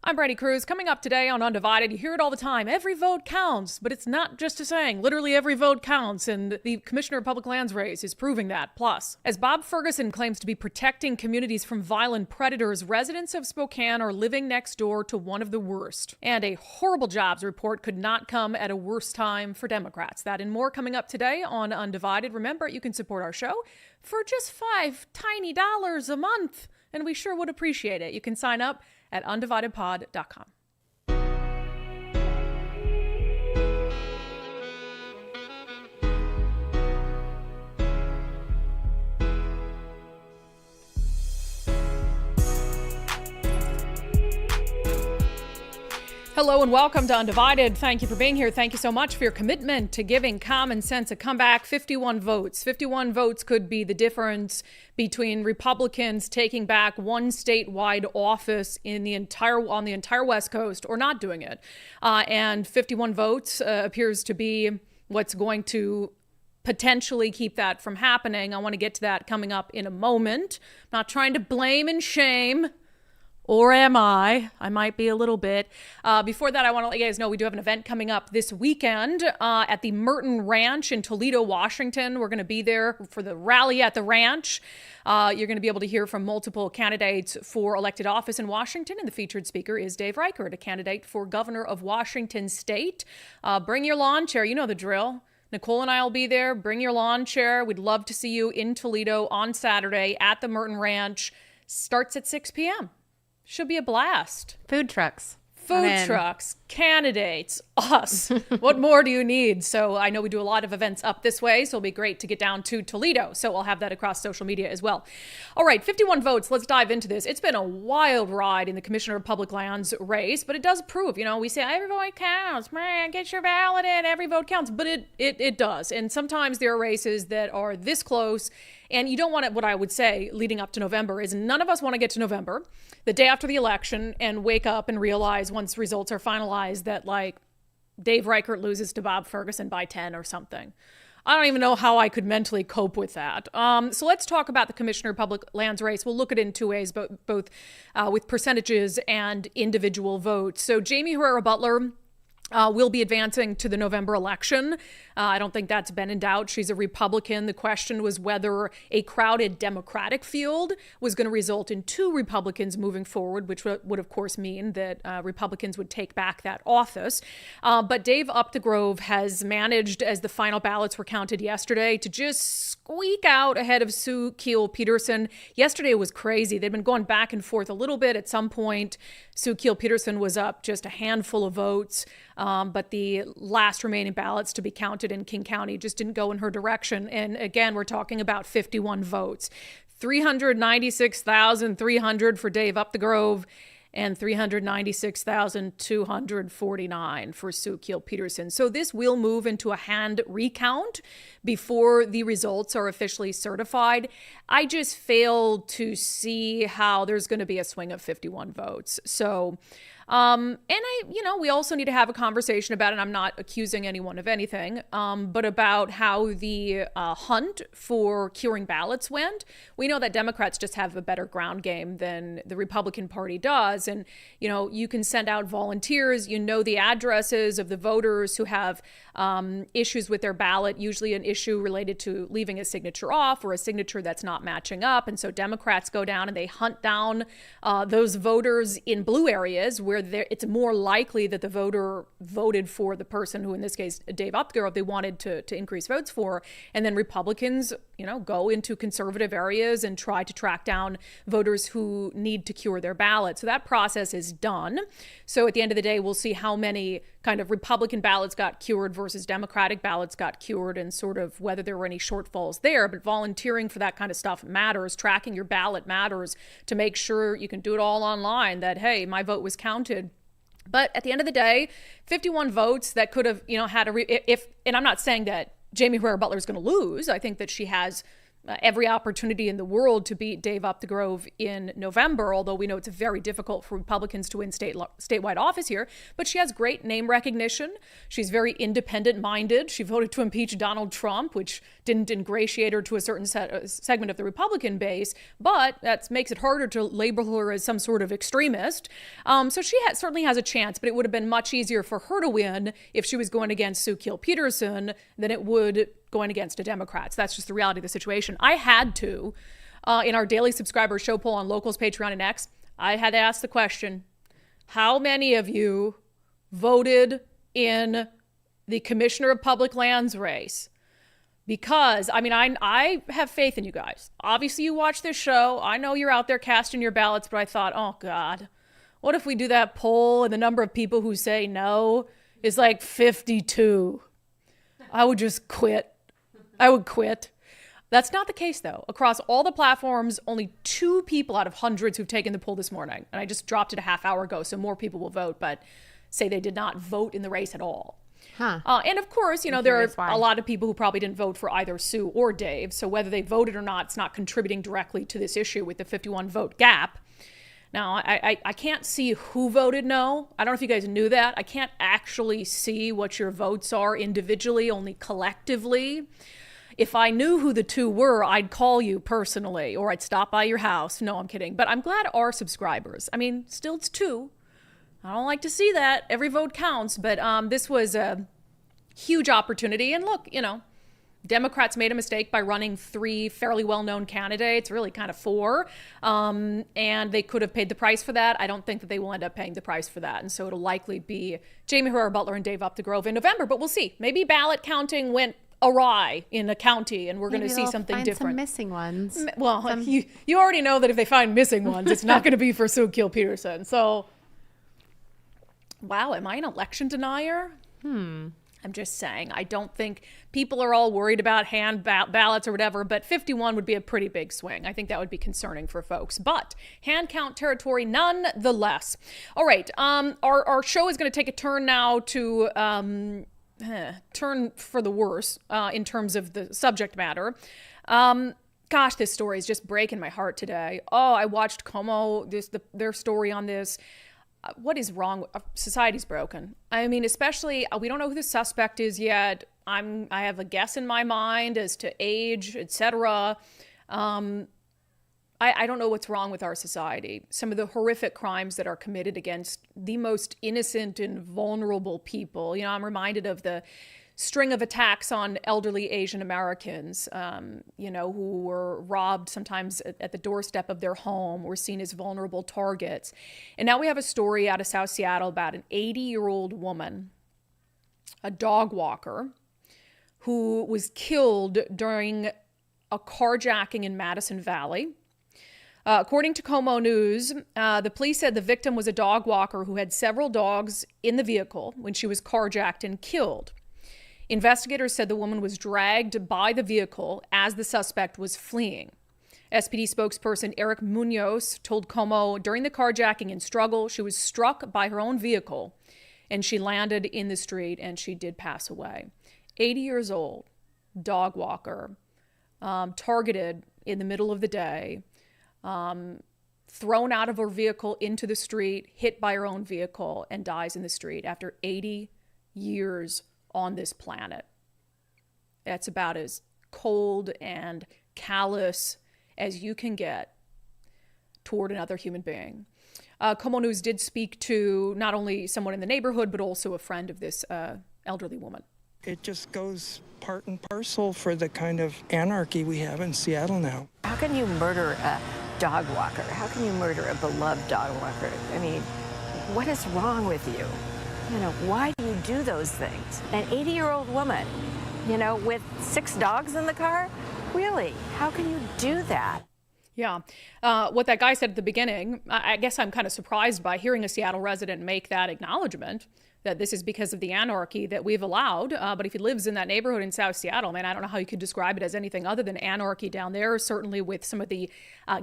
I'm Brandi Kruse. Coming up today on Undivided, you hear it all the time. Every vote counts, but it's not just a saying. Literally every vote counts, and the Commissioner of Public Lands race is proving that. Plus, as Bob Ferguson claims to be protecting communities from violent predators, residents of Spokane are living next door to one of the worst. And a horrible jobs report could not come at a worse time for Democrats. That and more coming up today on Undivided. Remember, you can support our show for just $5 tiny a month, and we sure would appreciate it. You can sign up at undividedpod.com. Hello and welcome to Undivided. Thank you for being here. Thank you so much for your commitment to giving common sense a comeback. 51 votes. 51 votes could be the difference between Republicans taking back one statewide office on the entire West Coast or not doing it. And 51 votes appears to be what's going to potentially keep that from happening. I want to get to that coming up in a moment. I'm not trying to blame and shame. Or am I? I might be a little bit. Before that, I want to let you guys know we do have an event coming up this weekend at the Merton Ranch in Toledo, Washington. We're going to be there for the rally at the ranch. You're going to be able to hear from multiple candidates for elected office in Washington. And the featured speaker is Dave Reichert, a candidate for governor of Washington State. Bring your lawn chair. You know the drill. Nicole and I will be there. Bring your lawn chair. We'd love to see you in Toledo on Saturday at the Merton Ranch. Starts at 6 p.m. Should be a blast. Food trucks, candidates, us. What more do you need? So I know we do a lot of events up this way, so it'll be great to get down to Toledo. So I'll have that across social media as well. All right, 51 votes. Let's dive into this. It's been a wild ride in the Commissioner of Public Lands race, but it does prove, we say every vote counts, man, get your ballot in, every vote counts, but it does. And sometimes there are races that are this close, and you don't want it. What I would say leading up to November is none of us want to get to November, the day after the election, and wake up and realize once results are finalized that Dave Reichert loses to Bob Ferguson by 10 or something. I don't even know how I could mentally cope with that. So let's talk about the Commissioner of Public Lands race. We'll look at it in two ways, both with percentages and individual votes. So Jaime Herrera Beutler will be advancing to the November election. I don't think that's been in doubt. She's a Republican. The question was whether a crowded Democratic field was going to result in two Republicans moving forward, which would of course mean that Republicans would take back that office. But Dave Updegrove has managed, as the final ballots were counted yesterday, to just squeak out ahead of Sue Keel Peterson. Yesterday was crazy. They'd been going back and forth a little bit. At some point, Sue Keel Peterson was up just a handful of votes. But the last remaining ballots to be counted in King County just didn't go in her direction. And again, we're talking about 51 votes. 396,300 for Dave Updegrove and 396,249 for Sue Keel Peterson. So this will move into a hand recount before the results are officially certified. I just fail to see how there's going to be a swing of 51 votes. So we also need to have a conversation about, and I'm not accusing anyone of anything, but about how the hunt for curing ballots went. We know that Democrats just have a better ground game than the Republican Party does. And, you can send out volunteers, the addresses of the voters who have issues with their ballot, usually an issue related to leaving a signature off or a signature that's not matching up. And so Democrats go down and they hunt down those voters in blue areas where it's more likely that the voter voted for the person who, in this case, Dave Updegrove, they wanted to increase votes for. And then Republicans, go into conservative areas and try to track down voters who need to cure their ballot. So that process is done. So at the end of the day, we'll see how many kind of Republican ballots got cured versus Democratic ballots got cured and sort of whether there were any shortfalls there. But volunteering for that kind of stuff matters. Tracking your ballot matters to make sure you can do it all online that, hey, my vote was counted. But at the end of the day, 51 votes that could have, had and I'm not saying that Jaime Herrera Beutler is going to lose. I think that she has every opportunity in the world to beat Dave Up the Grove in November, although we know it's very difficult for Republicans to win statewide office here. But she has great name recognition. She's very independent-minded. She voted to impeach Donald Trump, which didn't ingratiate her to a certain segment of the Republican base, but that makes it harder to label her as some sort of extremist. So she certainly has a chance, but it would have been much easier for her to win if she was going against Sue Kiel-Peterson than it would going against a Democrat. So that's just the reality of the situation. I had to, in our daily subscriber show poll on Locals, Patreon, and X, I had to ask the question, how many of you voted in the Commissioner of Public Lands race? Because, I mean, I have faith in you guys. Obviously, you watch this show. I know you're out there casting your ballots, but I thought, oh, God, what if we do that poll and the number of people who say no is like 52? I would just quit. I would quit. That's not the case, though. Across all the platforms, only 2 people out of hundreds who've taken the poll this morning, and I just dropped it a half hour ago, so more people will vote, but say they did not vote in the race at all. Huh. And of course, you know, there are a lot of people who probably didn't vote for either Sue or Dave, so whether they voted or not, it's not contributing directly to this issue with the 51 vote gap. Now, I can't see who voted no. I don't know if you guys knew that. I can't actually see what your votes are individually, only collectively. If I knew who the 2 were, I'd call you personally, or I'd stop by your house. No, I'm kidding. But I'm glad our subscribers, I mean, still it's 2. I don't like to see that. Every vote counts. But this was a huge opportunity. And look, you know, Democrats made a mistake by running 3 fairly well-known candidates, really kind of 4, and they could have paid the price for that. I don't think that they will end up paying the price for that, and so it'll likely be Jamie Herrera Butler and Dave Up the Grove in November, but we'll see. Maybe ballot counting went awry in a county, and we're going to see something find different. Some missing ones. Well, you already know that if they find missing ones, it's not going to be for Sue Kiel-Peterson. So, wow, am I an election denier? I'm just saying, I don't think people are all worried about hand ballots or whatever, but 51 would be a pretty big swing. I think that would be concerning for folks, but hand count territory nonetheless. All right, our show is going to take a turn now to turn for the worse in terms of the subject matter. Gosh, this story is just breaking my heart today. Oh, I watched Como, their story on this. What is wrong? Society's broken. I mean, especially, we don't know who the suspect is yet. I have a guess in my mind as to age, etc. I don't know what's wrong with our society. Some of the horrific crimes that are committed against the most innocent and vulnerable people. You know, I'm reminded of the string of attacks on elderly Asian Americans, you know, who were robbed sometimes at the doorstep of their home, were seen as vulnerable targets. And now we have a story out of South Seattle about an 80-year-old woman, a dog walker, who was killed during a carjacking in Madison Valley. According to Como News, the police said the victim was a dog walker who had several dogs in the vehicle when she was carjacked and killed. Investigators said the woman was dragged by the vehicle as the suspect was fleeing. SPD spokesperson Eric Munoz told Como during the carjacking and struggle, she was struck by her own vehicle and she landed in the street and she did pass away. 80 years old, dog walker, targeted in the middle of the day, thrown out of her vehicle into the street, hit by her own vehicle, and dies in the street after 80 years on this planet. That's about as cold and callous as you can get toward another human being. Como News did speak to not only someone in the neighborhood, but also a friend of this elderly woman. It just goes part and parcel for the kind of anarchy we have in Seattle now. How can you murder a dog walker? How can you murder a beloved dog walker? I mean, what is wrong with you? You know, why do you do those things? An 80-year-old woman, you know, with 6 dogs in the car? Really? How can you do that? Yeah. What that guy said at the beginning, I guess I'm kind of surprised by hearing a Seattle resident make that acknowledgement that this is because of the anarchy that we've allowed. But if he lives in that neighborhood in South Seattle, man, I don't know how you could describe it as anything other than anarchy down there, certainly with some of the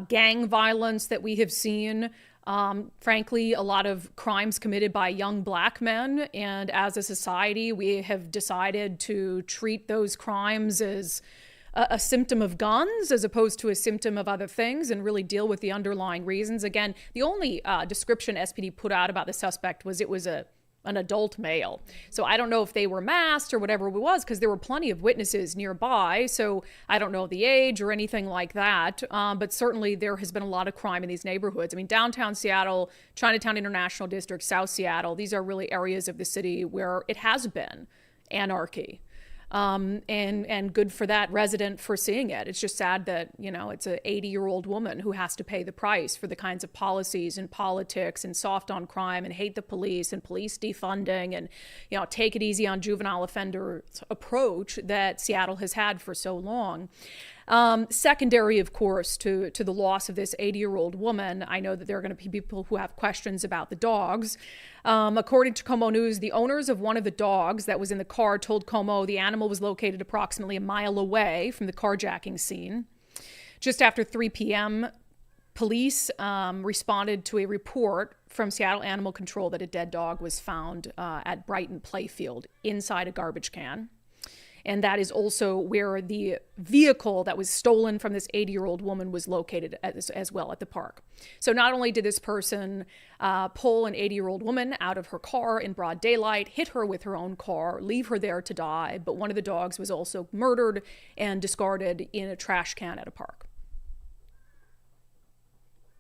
gang violence that we have seen. Frankly, a lot of crimes committed by young black men. And as a society, we have decided to treat those crimes as a symptom of guns as opposed to a symptom of other things and really deal with the underlying reasons. Again, the only description SPD put out about the suspect was it was an adult male. So I don't know if they were masked or whatever it was, because there were plenty of witnesses nearby. So I don't know the age or anything like that. But certainly there has been a lot of crime in these neighborhoods. I mean, downtown Seattle, Chinatown International District, South Seattle, these are really areas of the city where it has been anarchy. And good for that resident for seeing it. It's just sad that, it's an 80-year-old woman who has to pay the price for the kinds of policies and politics and soft on crime and hate the police and police defunding and, take it easy on juvenile offender approach that Seattle has had for so long. Secondary, of course, to the loss of this 80-year-old woman, I know that there are going to be people who have questions about the dogs. According to Como News, the owners of one of the dogs that was in the car told Como the animal was located approximately a mile away from the carjacking scene. Just after 3 p.m., police responded to a report from Seattle Animal Control that a dead dog was found at Brighton Playfield inside a garbage can. And that is also where the vehicle that was stolen from this 80-year-old woman was located as well at the park. So not only did this person pull an 80-year-old woman out of her car in broad daylight, hit her with her own car, leave her there to die, but one of the dogs was also murdered and discarded in a trash can at a park.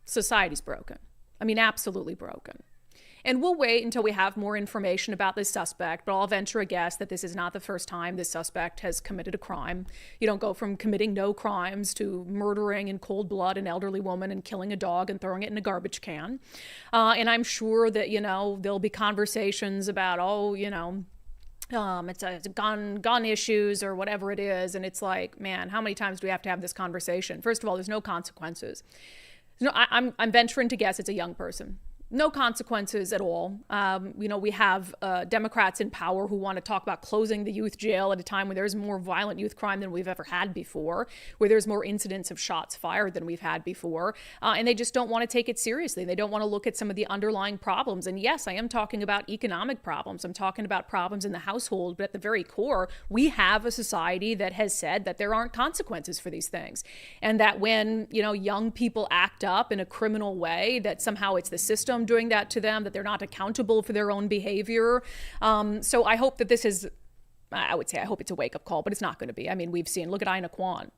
Society's broken. I mean, absolutely broken. And we'll wait until we have more information about this suspect, but I'll venture a guess that this is not the first time this suspect has committed a crime. You don't go from committing no crimes to murdering in cold blood an elderly woman and killing a dog and throwing it in a garbage can. And I'm sure that, there'll be conversations about, it's gun issues or whatever it is. And it's like, man, how many times do we have to have this conversation? First of all, there's no consequences. I'm venturing to guess it's a young person. No consequences at all. We have Democrats in power who want to talk about closing the youth jail at a time when there's more violent youth crime than we've ever had before, where there's more incidents of shots fired than we've had before. And they just don't want to take it seriously. They don't want to look at some of the underlying problems. And yes, I am talking about economic problems. I'm talking about problems in the household. But at the very core, we have a society that has said that there aren't consequences for these things. And that when, young people act up in a criminal way, that somehow it's the system doing that to them, that they're not accountable for their own behavior. So I hope that this is, I hope it's a wake-up call, but it's not going to be. I mean, we've seen, look at Ina Kwan.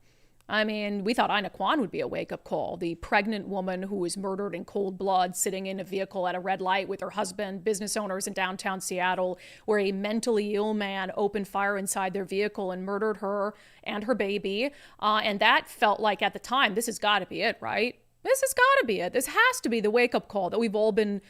I mean, we thought Ina Kwan would be a wake-up call. The pregnant woman who was murdered in cold blood, sitting in a vehicle at a red light with her husband, business owners in downtown Seattle, where a mentally ill man opened fire inside their vehicle and murdered her and her baby. And that felt like at the time, this has got to be it, right? This has got to be it. This has to be the wake-up call that we've all been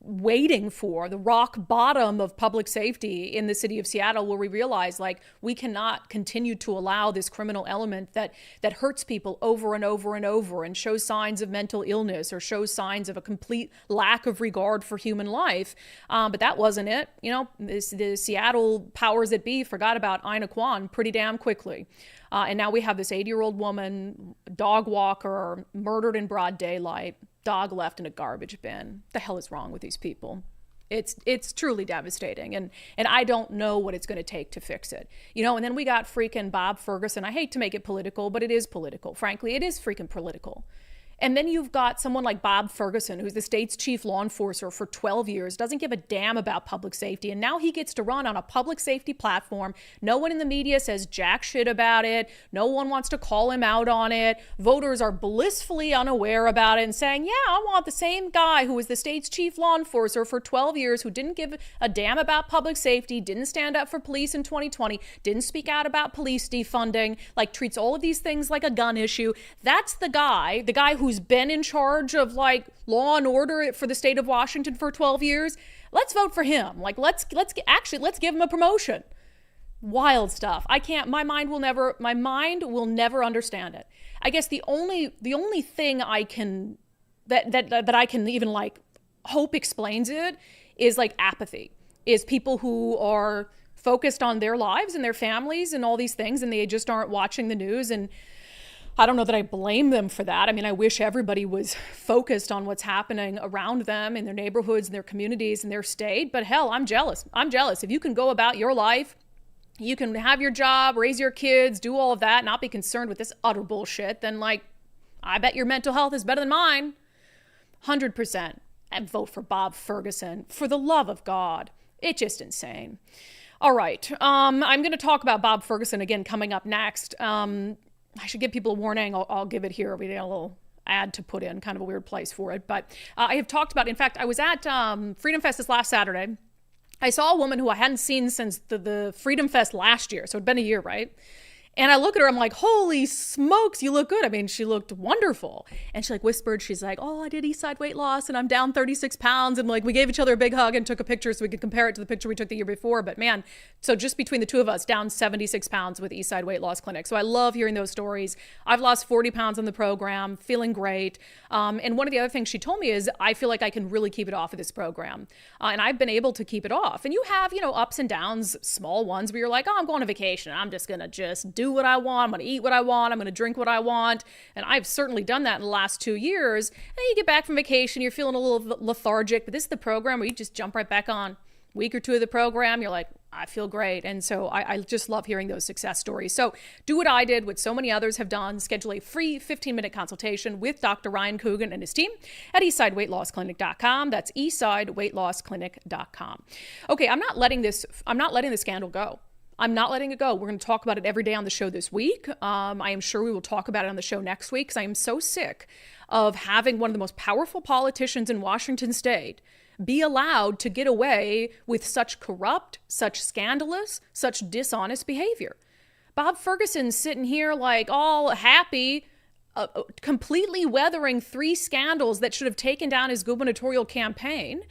waiting for, the rock bottom of public safety in the city of Seattle, where we realize we cannot continue to allow this criminal element that hurts people over and over and over and shows signs of mental illness or shows signs of a complete lack of regard for human life. But that wasn't it. The Seattle powers that be forgot about Ina Kwan pretty damn quickly. And now we have this 80-year-old woman, dog walker, murdered in broad daylight, dog left in a garbage bin. The hell is wrong with these people? It's truly devastating. And I don't know what it's going to take to fix it. And then we got freaking Bob Ferguson. I hate to make it political, but it is political. Frankly, it is freaking political. And then you've got someone like Bob Ferguson, who's the state's chief law enforcer for 12 years, doesn't give a damn about public safety. And now he gets to run on a public safety platform. No one in the media says jack shit about it. No one wants to call him out on it. Voters are blissfully unaware about it and saying, yeah, I want the same guy who was the state's chief law enforcer for 12 years, who didn't give a damn about public safety, didn't stand up for police in 2020, didn't speak out about police defunding, treats all of these things like a gun issue. That's the guy who's been in charge of law and order for the state of Washington for 12 years. Let's vote for him. Let's give him a promotion. Wild stuff. My mind will never understand it. I guess the only thing I can that I can even hope explains it is apathy. Is people who are focused on their lives and their families and all these things, and they just aren't watching the news. And I don't know that I blame them for that. I mean, I wish everybody was focused on what's happening around them in their neighborhoods and their communities and their state. But hell, I'm jealous. If you can go about your life you can have your job, raise your kids, do all of that, not be concerned with this utter bullshit, then like, I bet your mental health is better than mine. 100%. And vote for Bob Ferguson. For the love of God. It's just insane. All right. I'm going to talk about Bob Ferguson again coming up next. I should give people a warning. I'll give it here. We need a little ad to put in, kind of a weird place for it. But I have talked about, in fact, I was at Freedom Fest this last Saturday. I saw a woman who I hadn't seen since the Freedom Fest last year. So it'd been a year, right? And I look at her, I'm like, holy smokes, you look good. I mean, she looked wonderful. And she like whispered, she's like, oh, I did Eastside weight loss and I'm down 36 pounds. And like, we gave each other a big hug and took a picture so we could compare it to the picture we took the year before. But man, so just between the two of us, down 76 pounds with Eastside Weight Loss Clinic. So I love hearing those stories. I've lost 40 pounds on the program, feeling great. And one of the other things she told me is, I feel like I can really keep it off of this program. And I've been able to keep it off. And you have, ups and downs, small ones where you're like, oh, I'm going on vacation. I'm just going to just do what I want. I'm going to eat what I want. I'm going to drink what I want. And I've certainly done that in the last 2 years. And you get back from vacation, you're feeling a little lethargic, but this is the program where you just jump right back on. Week or two of the program, you're like, I feel great. And so I just love hearing those success stories. So do what I did, what so many others have done. Schedule a free 15-minute consultation with Dr. Ryan Coogan and his team at eastsideweightlossclinic.com. That's eastsideweightlossclinic.com. Okay, I'm not letting the scandal go. I'm not letting it go. We're going to talk about it every day on the show this week. I am sure we will talk about it on the show next week because I am so sick of having one of the most powerful politicians in Washington state be allowed to get away with such corrupt, such scandalous, such dishonest behavior. Bob Ferguson's sitting here like all happy, completely weathering 3 scandals that should have taken down his gubernatorial campaign.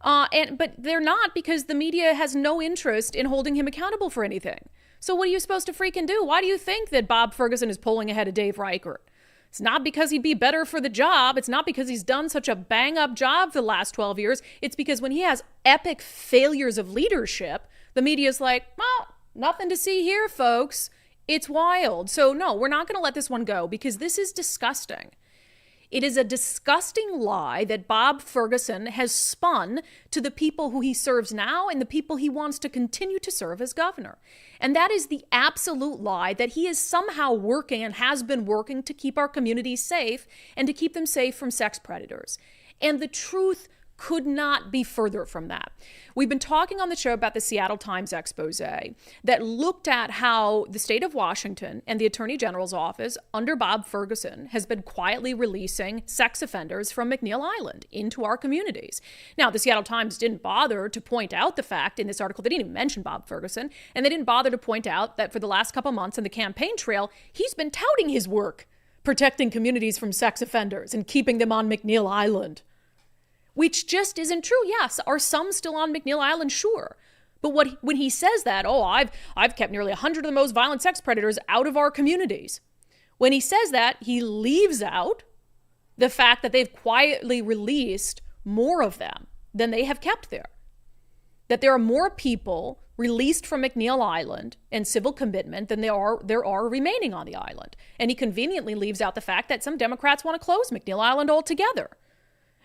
But they're not, because the media has no interest in holding him accountable for anything. So what are you supposed to freaking do? Why do you think that Bob Ferguson is pulling ahead of Dave Reichert? It's not because he'd be better for the job. It's not because he's done such a bang-up job for the last 12 years. It's because when he has epic failures of leadership, the media's like, well, nothing to see here, folks. It's wild. So no, we're not going to let this one go because this is disgusting. It is a disgusting lie that Bob Ferguson has spun to the people who he serves now and the people he wants to continue to serve as governor. And that is the absolute lie that he is somehow working and has been working to keep our communities safe and to keep them safe from sex predators. And the truth could not be further from that. We've been talking on the show about the Seattle Times expose that looked at how the state of Washington and the Attorney General's office under Bob Ferguson has been quietly releasing sex offenders from McNeil Island into our communities. Now, the Seattle Times didn't bother to point out the fact in this article, they didn't even mention Bob Ferguson, and they didn't bother to point out that for the last couple months in the campaign trail, he's been touting his work protecting communities from sex offenders and keeping them on McNeil Island. Which just isn't true. Yes, are some still on McNeil Island? Sure. But when he says that, oh, I've kept nearly 100 of the most violent sex predators out of our communities. When he says that, he leaves out the fact that they've quietly released more of them than they have kept there. That there are more people released from McNeil Island and civil commitment than there are remaining on the island. And he conveniently leaves out the fact that some Democrats want to close McNeil Island altogether.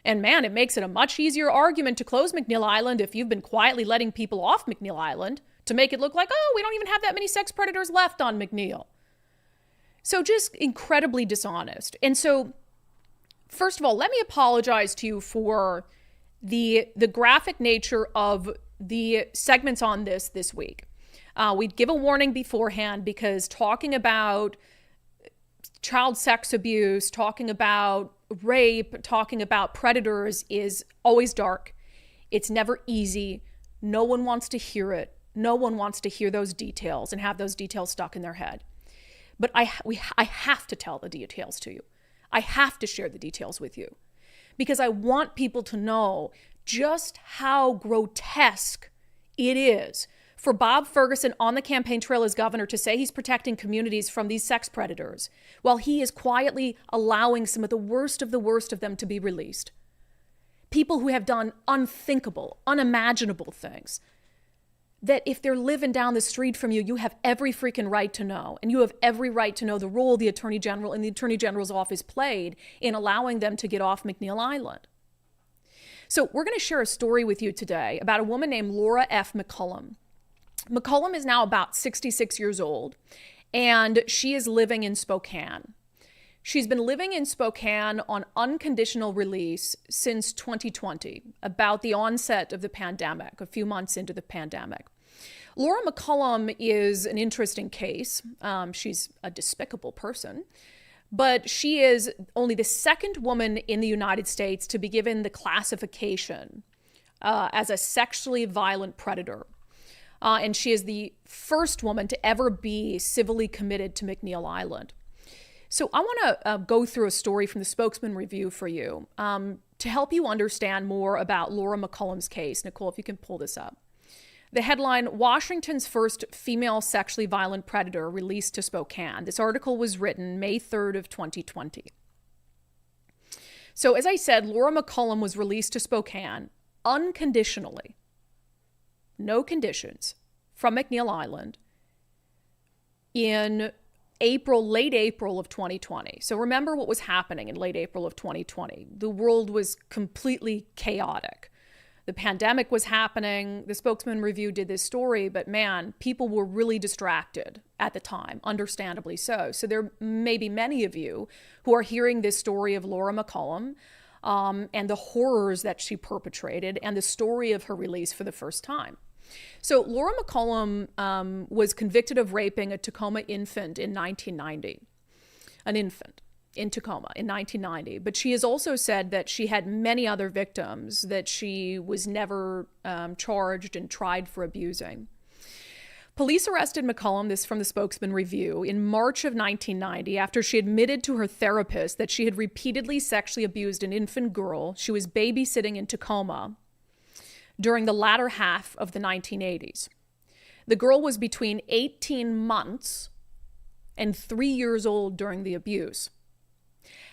And man, it makes it a much easier argument to close McNeil Island if you've been quietly letting people off McNeil Island to make it look like, oh, we don't even have that many sex predators left on McNeil. So just incredibly dishonest. And so, first of all, let me apologize to you for the graphic nature of the segments on this week. We'd give a warning beforehand because talking about child sex abuse, talking about rape, talking about predators is always dark. It's never easy. No one wants to hear it. No one wants to hear those details and have those details stuck in their head. But I have to tell the details to you. I have to share the details with you because I want people to know just how grotesque it is for Bob Ferguson on the campaign trail as governor to say he's protecting communities from these sex predators while he is quietly allowing some of the worst of them to be released. People who have done unthinkable, unimaginable things that if they're living down the street from you, you have every freaking right to know. And you have every right to know the role the Attorney General and the Attorney General's office played in allowing them to get off McNeil Island. So we're going to share a story with you today about a woman named Laura F. McCullum. McCollum is now about 66 years old, and she is living in Spokane. She's been living in Spokane on unconditional release since 2020, about the onset of the pandemic, a few months into the pandemic. Laura McCollum is an interesting case. She's a despicable person, but she is only the second woman in the United States to be given the classification as a sexually violent predator. And she is the first woman to ever be civilly committed to McNeil Island. So I want to go through a story from the Spokesman Review for you to help you understand more about Laura McCollum's case. Nicole, if you can pull this up. The headline, Washington's first female sexually violent predator released to Spokane. This article was written May 3rd of 2020. So as I said, Laura McCollum was released to Spokane unconditionally, no conditions, from McNeil Island in late April of 2020. So remember what was happening in late April of 2020. The world was completely chaotic. The pandemic was happening. The Spokesman Review did this story, but man, people were really distracted at the time, understandably so. So there may be many of you who are hearing this story of Laura McCollum and the horrors that she perpetrated and the story of her release for the first time. So Laura McCollum was convicted of raping a Tacoma infant in 1990, an infant in Tacoma in 1990. But she has also said that she had many other victims that she was never charged and tried for abusing. Police arrested McCollum, this from the Spokesman Review, in March of 1990 after she admitted to her therapist that she had repeatedly sexually abused an infant girl she was babysitting in Tacoma during the latter half of the 1980s. The girl was between 18 months and 3 years old during the abuse.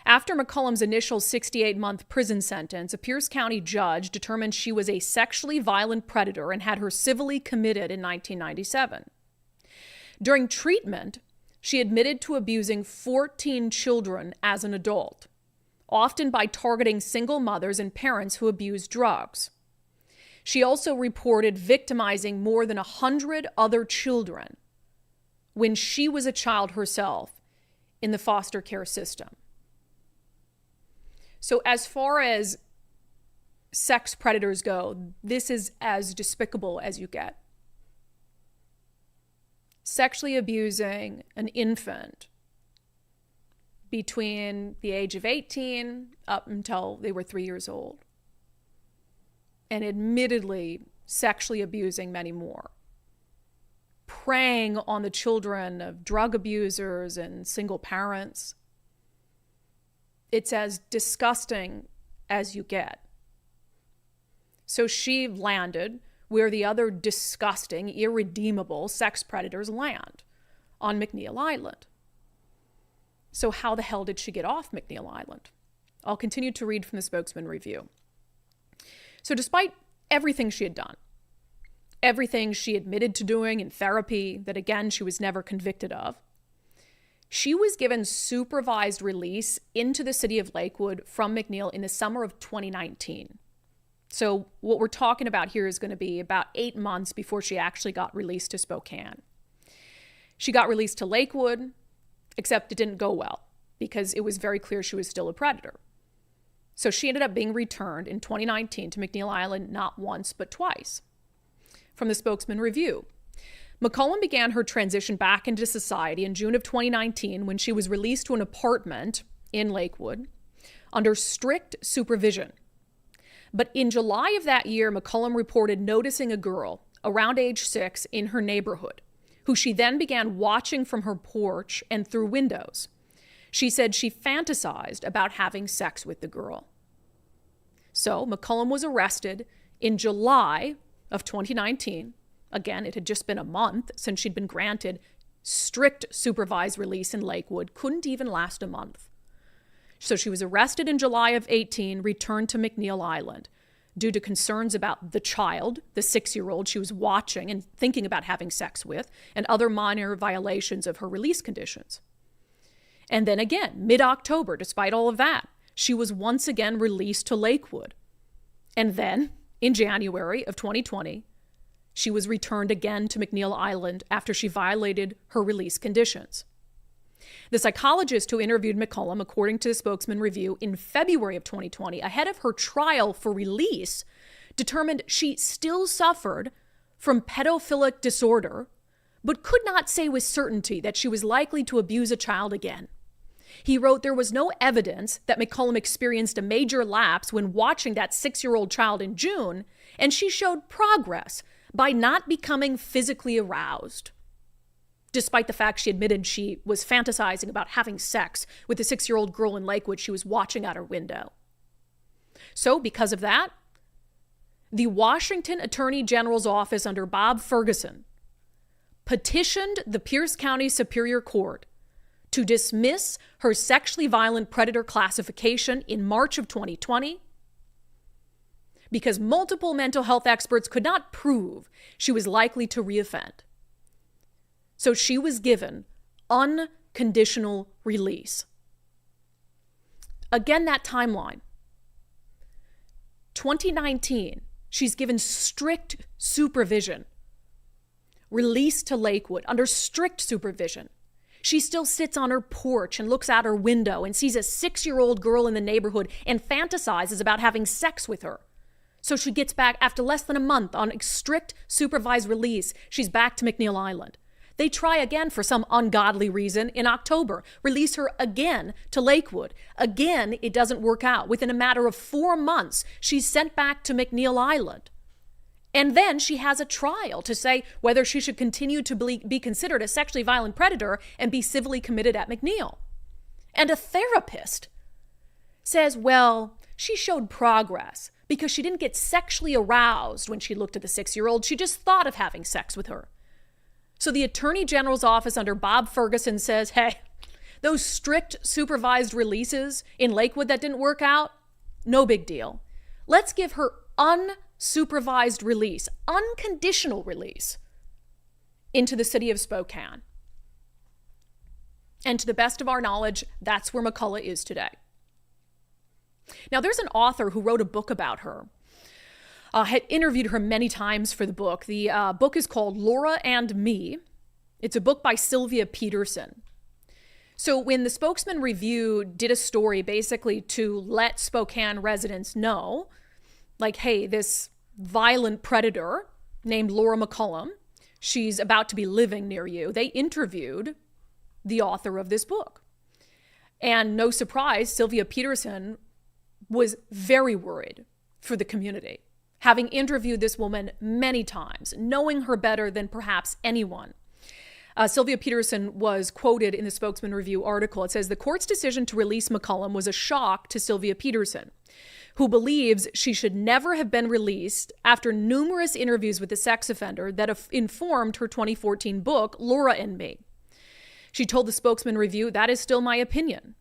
After McCollum's initial 68-month prison sentence, a Pierce County judge determined she was a sexually violent predator and had her civilly committed in 1997. During treatment, she admitted to abusing 14 children as an adult, often by targeting single mothers and parents who abused drugs. She also reported victimizing more than 100 other children when she was a child herself in the foster care system. So as far as sex predators go, this is as despicable as you get. Sexually abusing an infant between the age of 18 up until they were 3 years old. And admittedly, sexually abusing many more. Preying on the children of drug abusers and single parents. It's as disgusting as you get. So she landed where the other disgusting, irredeemable sex predators land, on McNeil Island. So how the hell did she get off McNeil Island? I'll continue to read from the Spokesman Review. So despite everything she had done, everything she admitted to doing in therapy that, again, she was never convicted of, she was given supervised release into the city of Lakewood from McNeil in the summer of 2019. So what we're talking about here is going to be about 8 months before she actually got released to Spokane. She got released to Lakewood, except it didn't go well because it was very clear she was still a predator. So she ended up being returned in 2019 to McNeil Island not once, but twice. From the Spokesman Review, McCollum began her transition back into society in June of 2019 when she was released to an apartment in Lakewood under strict supervision. But in July of that year, McCollum reported noticing a girl around age 6 in her neighborhood, who she then began watching from her porch and through windows. She said she fantasized about having sex with the girl. So McCollum was arrested in July of 2019. Again, it had just been a month since she'd been granted strict supervised release in Lakewood. Couldn't even last a month. So she was arrested in July of 18, returned to McNeil Island due to concerns about the child, the 6-year-old she was watching and thinking about having sex with, and other minor violations of her release conditions. And then again, mid-October, despite all of that, she was once again released to Lakewood. And then, in January of 2020, She was returned again to McNeil Island after she violated her release conditions. The psychologist who interviewed McCollum, according to the Spokesman Review, in February of 2020, ahead of her trial for release, determined she still suffered from pedophilic disorder, but could not say with certainty that she was likely to abuse a child again. He wrote there was no evidence that McCollum experienced a major lapse when watching that 6-year-old child in June, and she showed progress by not becoming physically aroused, despite the fact she admitted she was fantasizing about having sex with the 6-year-old girl in Lakewood she was watching out her window. So, because of that, the Washington Attorney General's office under Bob Ferguson petitioned the Pierce County Superior Court to dismiss her sexually violent predator classification in March of 2020 because multiple mental health experts could not prove she was likely to reoffend. So she was given unconditional release. Again, that timeline. 2019, she's given strict supervision. Released to Lakewood under strict supervision. She still sits on her porch and looks out her window and sees a 6-year-old girl in the neighborhood and fantasizes about having sex with her. So she gets back after less than a month on strict supervised release. She's back to McNeil Island. They try again for some ungodly reason in October, release her again to Lakewood. Again, it doesn't work out. Within a matter of 4 months, she's sent back to McNeil Island. And then she has a trial to say whether she should continue to be considered a sexually violent predator and be civilly committed at McNeil. And a therapist says, well, she showed progress because she didn't get sexually aroused when she looked at the 6-year-old. She just thought of having sex with her. So the Attorney General's office under Bob Ferguson says, hey, those strict supervised releases in Lakewood that didn't work out, no big deal. Let's give her unsupervised release, unconditional release into the city of Spokane. And to the best of our knowledge, that's where McCullough is today. Now, there's an author who wrote a book about her. Had interviewed her many times for the book. The book is called Laura and Me. It's a book by Sylvia Peterson. So when the Spokesman Review did a story basically to let Spokane residents know, like, hey, this violent predator named Laura McCollum, she's about to be living near you, they interviewed the author of this book. And no surprise, Sylvia Peterson was very worried for the community, having interviewed this woman many times, knowing her better than perhaps anyone. Sylvia Peterson was quoted in the Spokesman Review article. It says, the court's decision to release McCollum was a shock to Sylvia Peterson, who believes she should never have been released after numerous interviews with the sex offender that informed her 2014 book, Laura and Me. She told the Spokesman Review, that is still my opinion.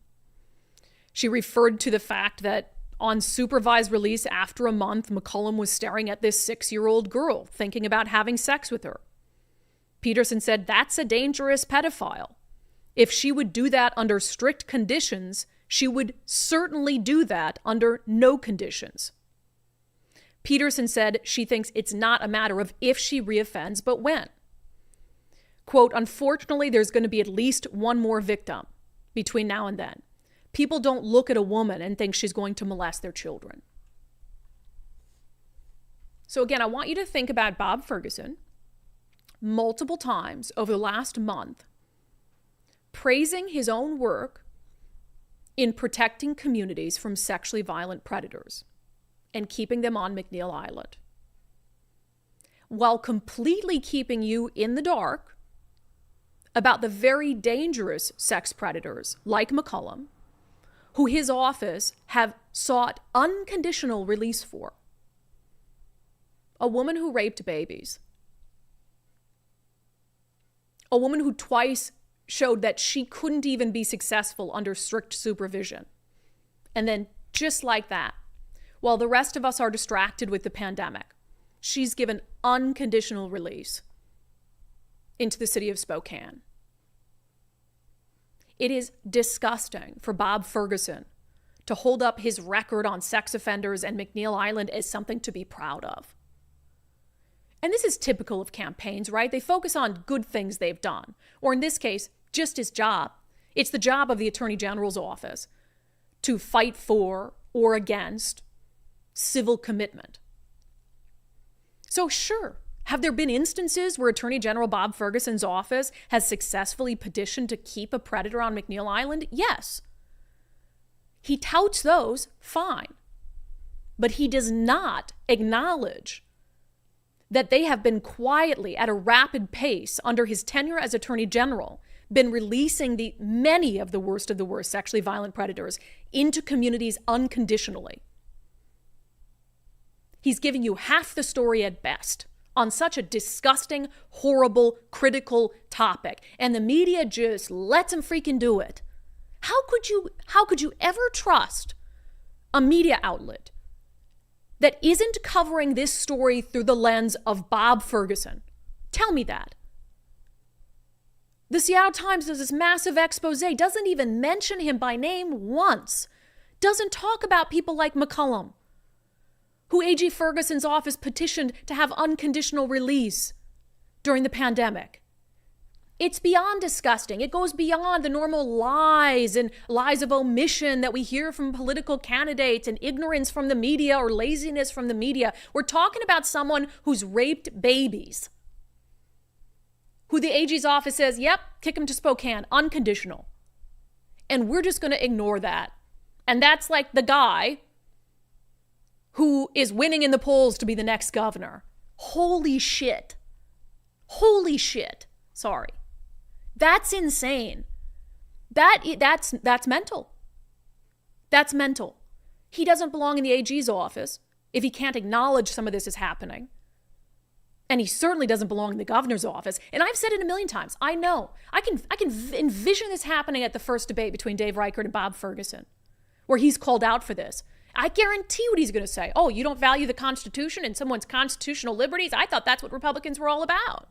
She referred to the fact that on supervised release after a month, McCollum was staring at this 6-year-old girl, thinking about having sex with her. Peterson said, that's a dangerous pedophile. If she would do that under strict conditions, she would certainly do that under no conditions. Peterson said she thinks it's not a matter of if she reoffends, but when. Quote, unfortunately, there's going to be at least one more victim between now and then. People don't look at a woman and think she's going to molest their children. So again, I want you to think about Bob Ferguson multiple times over the last month, praising his own work in protecting communities from sexually violent predators and keeping them on McNeil Island, while completely keeping you in the dark about the very dangerous sex predators like McCollum, who his office have sought unconditional release for. A woman who raped babies. A woman who twice showed that she couldn't even be successful under strict supervision. And then just like that, while the rest of us are distracted with the pandemic, she's given unconditional release into the city of Spokane. It is disgusting for Bob Ferguson to hold up his record on sex offenders and McNeil Island as something to be proud of. And this is typical of campaigns, right? They focus on good things they've done, or in this case, just his job. It's the job of the Attorney General's office to fight for or against civil commitment. So sure, have there been instances where Attorney General Bob Ferguson's office has successfully petitioned to keep a predator on McNeil Island? Yes. He touts those, fine. But he does not acknowledge that they have been quietly, at a rapid pace, under his tenure as Attorney General, been releasing many of the worst sexually violent predators into communities unconditionally. He's giving you half the story at best on such a disgusting, horrible, critical topic. And the media just lets him freaking do it. How could you ever trust a media outlet that isn't covering this story through the lens of Bob Ferguson? Tell me that. The Seattle Times does this massive expose, doesn't even mention him by name once, doesn't talk about people like McCollum, who A.G. Ferguson's office petitioned to have unconditional release during the pandemic. It's beyond disgusting. It goes beyond the normal lies and lies of omission that we hear from political candidates and ignorance from the media or laziness from the media. We're talking about someone who's raped babies, who the AG's office says, yep, kick him to Spokane, unconditional. And we're just going to ignore that. And that's like the guy who is winning in the polls to be the next governor. Holy shit. Holy shit. Sorry. That's insane. That's mental. That's mental. He doesn't belong in the AG's office if he can't acknowledge some of this is happening. And he certainly doesn't belong in the governor's office. And I've said it a million times. I know. I can envision this happening at the first debate between Dave Reichert and Bob Ferguson, where he's called out for this. I guarantee what he's going to say. Oh, you don't value the Constitution and someone's constitutional liberties? I thought that's what Republicans were all about.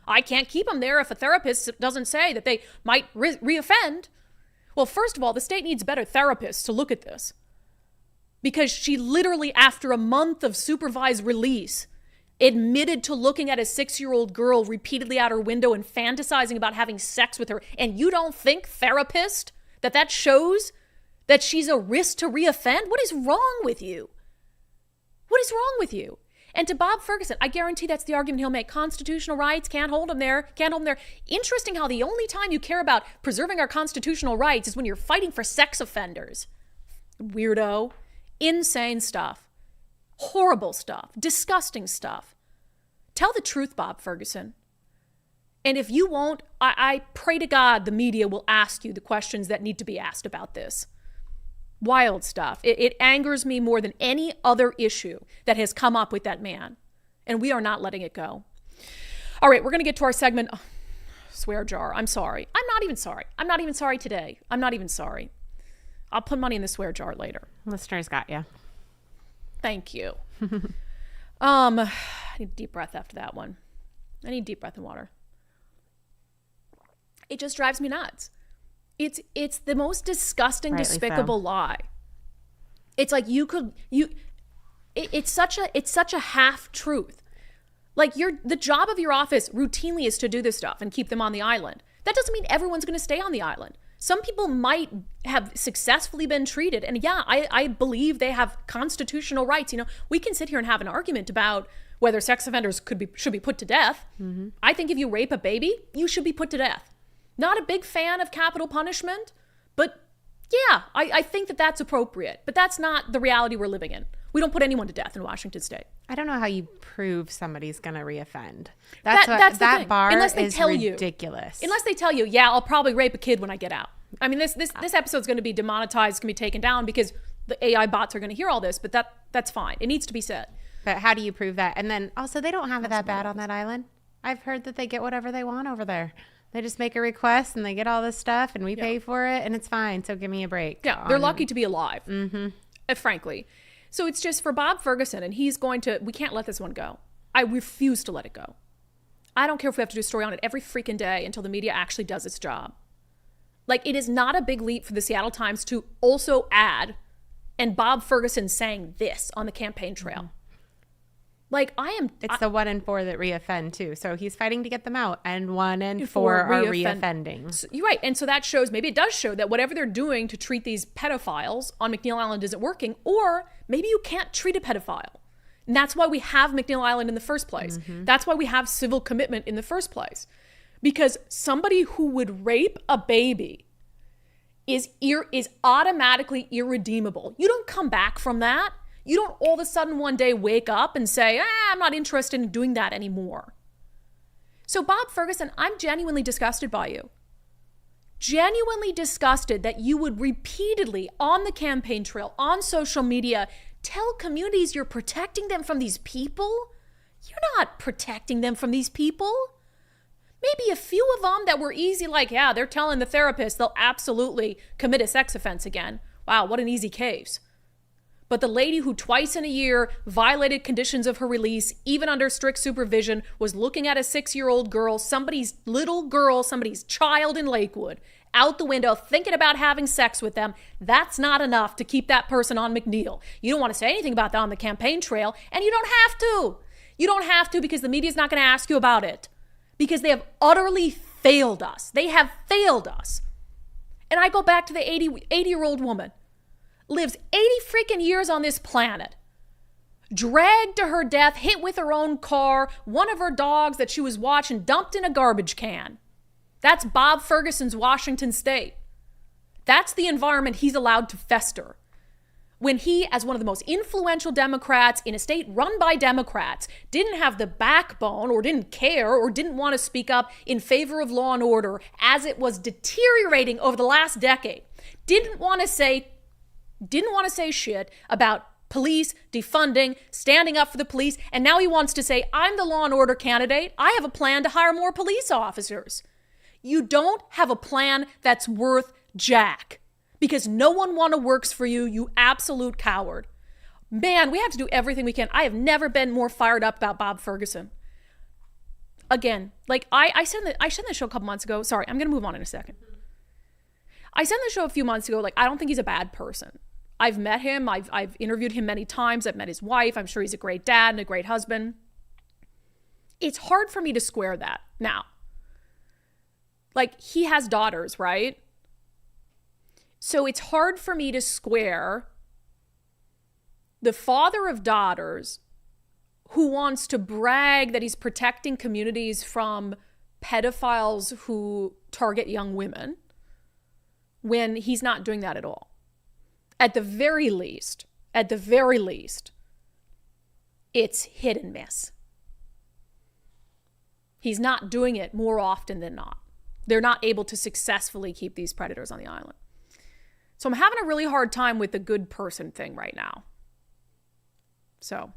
I can't keep them there if a therapist doesn't say that they might reoffend. Well, first of all, the state needs better therapists to look at this. Because she literally, after a month of supervised release, admitted to looking at a 6-year-old girl repeatedly out her window and fantasizing about having sex with her. And you don't think, therapist, that shows that she's a risk to reoffend? What is wrong with you? What is wrong with you? And to Bob Ferguson, I guarantee that's the argument he'll make. Constitutional rights, can't hold them there, can't hold them there. Interesting how the only time you care about preserving our constitutional rights is when you're fighting for sex offenders. Weirdo. Insane stuff. Horrible stuff. Disgusting stuff. Tell the truth, Bob Ferguson. And if you won't, I pray to God the media will ask you the questions that need to be asked about this. Wild stuff. It angers me more than any other issue that has come up with that man. And we are not letting it go. All right, we're going to get to our segment. Oh, swear jar. I'm sorry. I'm not even sorry. I'm not even sorry today. I'm not even sorry. I'll put money in the swear jar later. Listeners got you. Thank you. I need a deep breath after that one. I need deep breath and water. It just drives me nuts. It's the most disgusting, Rightly despicable lie. It's like it's such a half truth. Like the job of your office routinely is to do this stuff and keep them on the island. That doesn't mean everyone's going to stay on the island. Some people might have successfully been treated. And yeah, I believe they have constitutional rights. You know, we can sit here and have an argument about whether sex offenders should be put to death. Mm-hmm. I think if you rape a baby, you should be put to death. Not a big fan of capital punishment, but yeah, I think that's appropriate. But that's not the reality we're living in. We don't put anyone to death in Washington State. I don't know how you prove somebody's going to reoffend. That's the that thing. bar Unless they is tell ridiculous. Unless they tell you, yeah, I'll probably rape a kid when I get out. I mean, this episode's going to be demonetized, going to be taken down because the AI bots are going to hear all this. But that's fine. It needs to be said. But how do you prove that? And then also, they don't have it that bad on that island. I've heard that they get whatever they want over there. They just make a request and they get all this stuff and we pay for it and it's fine. So give me a break. Yeah, they're lucky to be alive, frankly. So it's just for Bob Ferguson, and we can't let this one go. I refuse to let it go. I don't care if we have to do a story on it every freaking day until the media actually does its job. Like, it is not a big leap for the Seattle Times to also add, and Bob Ferguson saying this on the campaign trail. Like It's the 1 in 4 that reoffend too. So he's fighting to get them out, and 1 in 4 are reoffending. So, you're right. And so that shows, maybe it does show that whatever they're doing to treat these pedophiles on McNeil Island isn't working, or maybe you can't treat a pedophile. And that's why we have McNeil Island in the first place. That's why we have civil commitment in the first place. Because somebody who would rape a baby is automatically irredeemable. You don't come back from that. You don't all of a sudden one day wake up and say, I'm not interested in doing that anymore. So Bob Ferguson, I'm genuinely disgusted by you. Genuinely disgusted that you would repeatedly on the campaign trail, on social media, tell communities you're protecting them from these people. You're not protecting them from these people. Maybe a few of them that were easy, like, yeah, they're telling the therapist they'll absolutely commit a sex offense again. Wow, what an easy case. But the lady who twice in a year violated conditions of her release, even under strict supervision, was looking at a 6-year-old girl, somebody's little girl, somebody's child in Lakewood, out the window thinking about having sex with them. That's not enough to keep that person on McNeil. You don't want to say anything about that on the campaign trail, and you don't have to. You don't have to, because the media's not going to ask you about it. Because they have utterly failed us. They have failed us. And I go back to the 80-year-old woman. Lives 80 freaking years on this planet. Dragged to her death, hit with her own car, one of her dogs that she was watching dumped in a garbage can. That's Bob Ferguson's Washington State. That's the environment he's allowed to fester. When he, as one of the most influential Democrats in a state run by Democrats, didn't have the backbone or didn't care or didn't want to speak up in favor of law and order as it was deteriorating over the last decade, didn't want to say shit about police, defunding, standing up for the police, and now he wants to say, I'm the law and order candidate. I have a plan to hire more police officers. You don't have a plan that's worth jack, because no one works for you, you absolute coward. Man, we have to do everything we can. I have never been more fired up about Bob Ferguson. Again, like I said the show a couple months ago. Sorry, I'm going to move on in a second. I said in the show a few months ago, like, I don't think he's a bad person. I've met him. I've interviewed him many times. I've met his wife. I'm sure he's a great dad and a great husband. It's hard for me to square that now. Like, he has daughters, right? So it's hard for me to square the father of daughters who wants to brag that he's protecting communities from pedophiles who target young women when he's not doing that at all. At the very least, it's hit and miss. He's not doing it more often than not. They're not able to successfully keep these predators on the island. So I'm having a really hard time with the good person thing right now. So,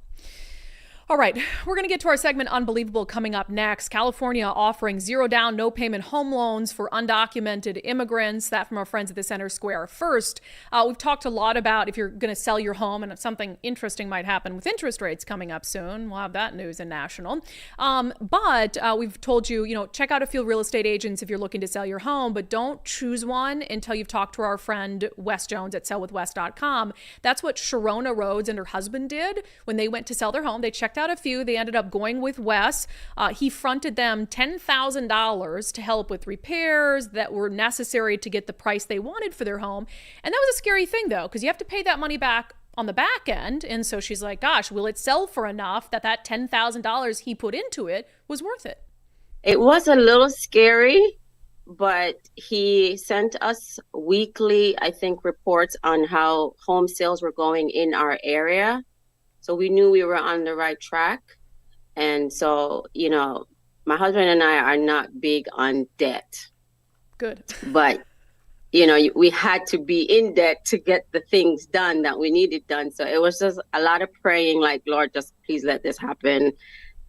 all right, we're going to get to our segment Unbelievable coming up next. California offering 0 down, no payment home loans for undocumented immigrants. That from our friends at the Center Square. First, we've talked a lot about if you're going to sell your home, and something interesting might happen with interest rates coming up soon. We'll have that news in national. But we've told you, check out a few real estate agents if you're looking to sell your home, but don't choose one until you've talked to our friend Wes Jones at sellwithwes.com. That's what Sharona Rhodes and her husband did when they went to sell their home. They checked out a few. They ended up going with Wes. He fronted them $10,000 to help with repairs that were necessary to get the price they wanted for their home. And that was a scary thing, though, because you have to pay that money back on the back end. And so she's like, gosh, will it sell for enough that $10,000 he put into it was worth it? It was a little scary, but he sent us weekly, I think, reports on how home sales were going in our area. So we knew we were on the right track. And so, my husband and I are not big on debt. Good. But, we had to be in debt to get the things done that we needed done. So it was just a lot of praying, like, Lord, just please let this happen.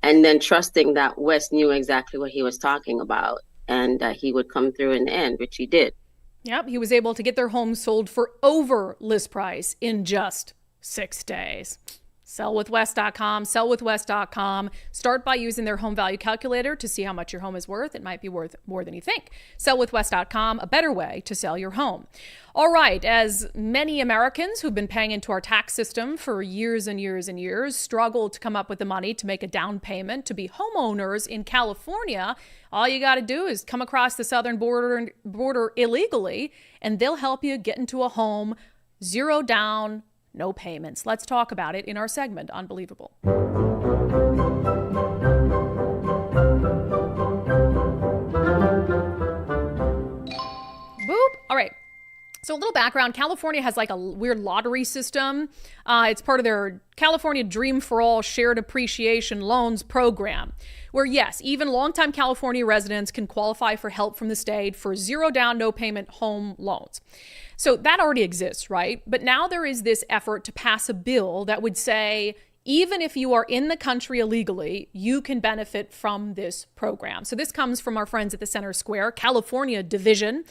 And then trusting that Wes knew exactly what he was talking about and that he would come through in the end, which he did. Yep. He was able to get their home sold for over list price in just 6 days. Sellwithwest.com, sellwithwest.com. Start by using their home value calculator to see how much your home is worth. It might be worth more than you think. Sellwithwest.com, a better way to sell your home. All right, as many Americans who've been paying into our tax system for years and years and years struggle to come up with the money to make a down payment to be homeowners in California, all you got to do is come across the southern border illegally, and they'll help you get into a home, zero down, no payments. Let's talk about it in our segment, Unbelievable. Boop. All right. So a little background, California has like a weird lottery system. It's part of their California Dream for All Shared Appreciation Loans program, where yes, even longtime California residents can qualify for help from the state for zero down, no payment home loans. So that already exists, right? But now there is this effort to pass a bill that would say, even if you are in the country illegally, you can benefit from this program. So this comes from our friends at the Center Square, California Division.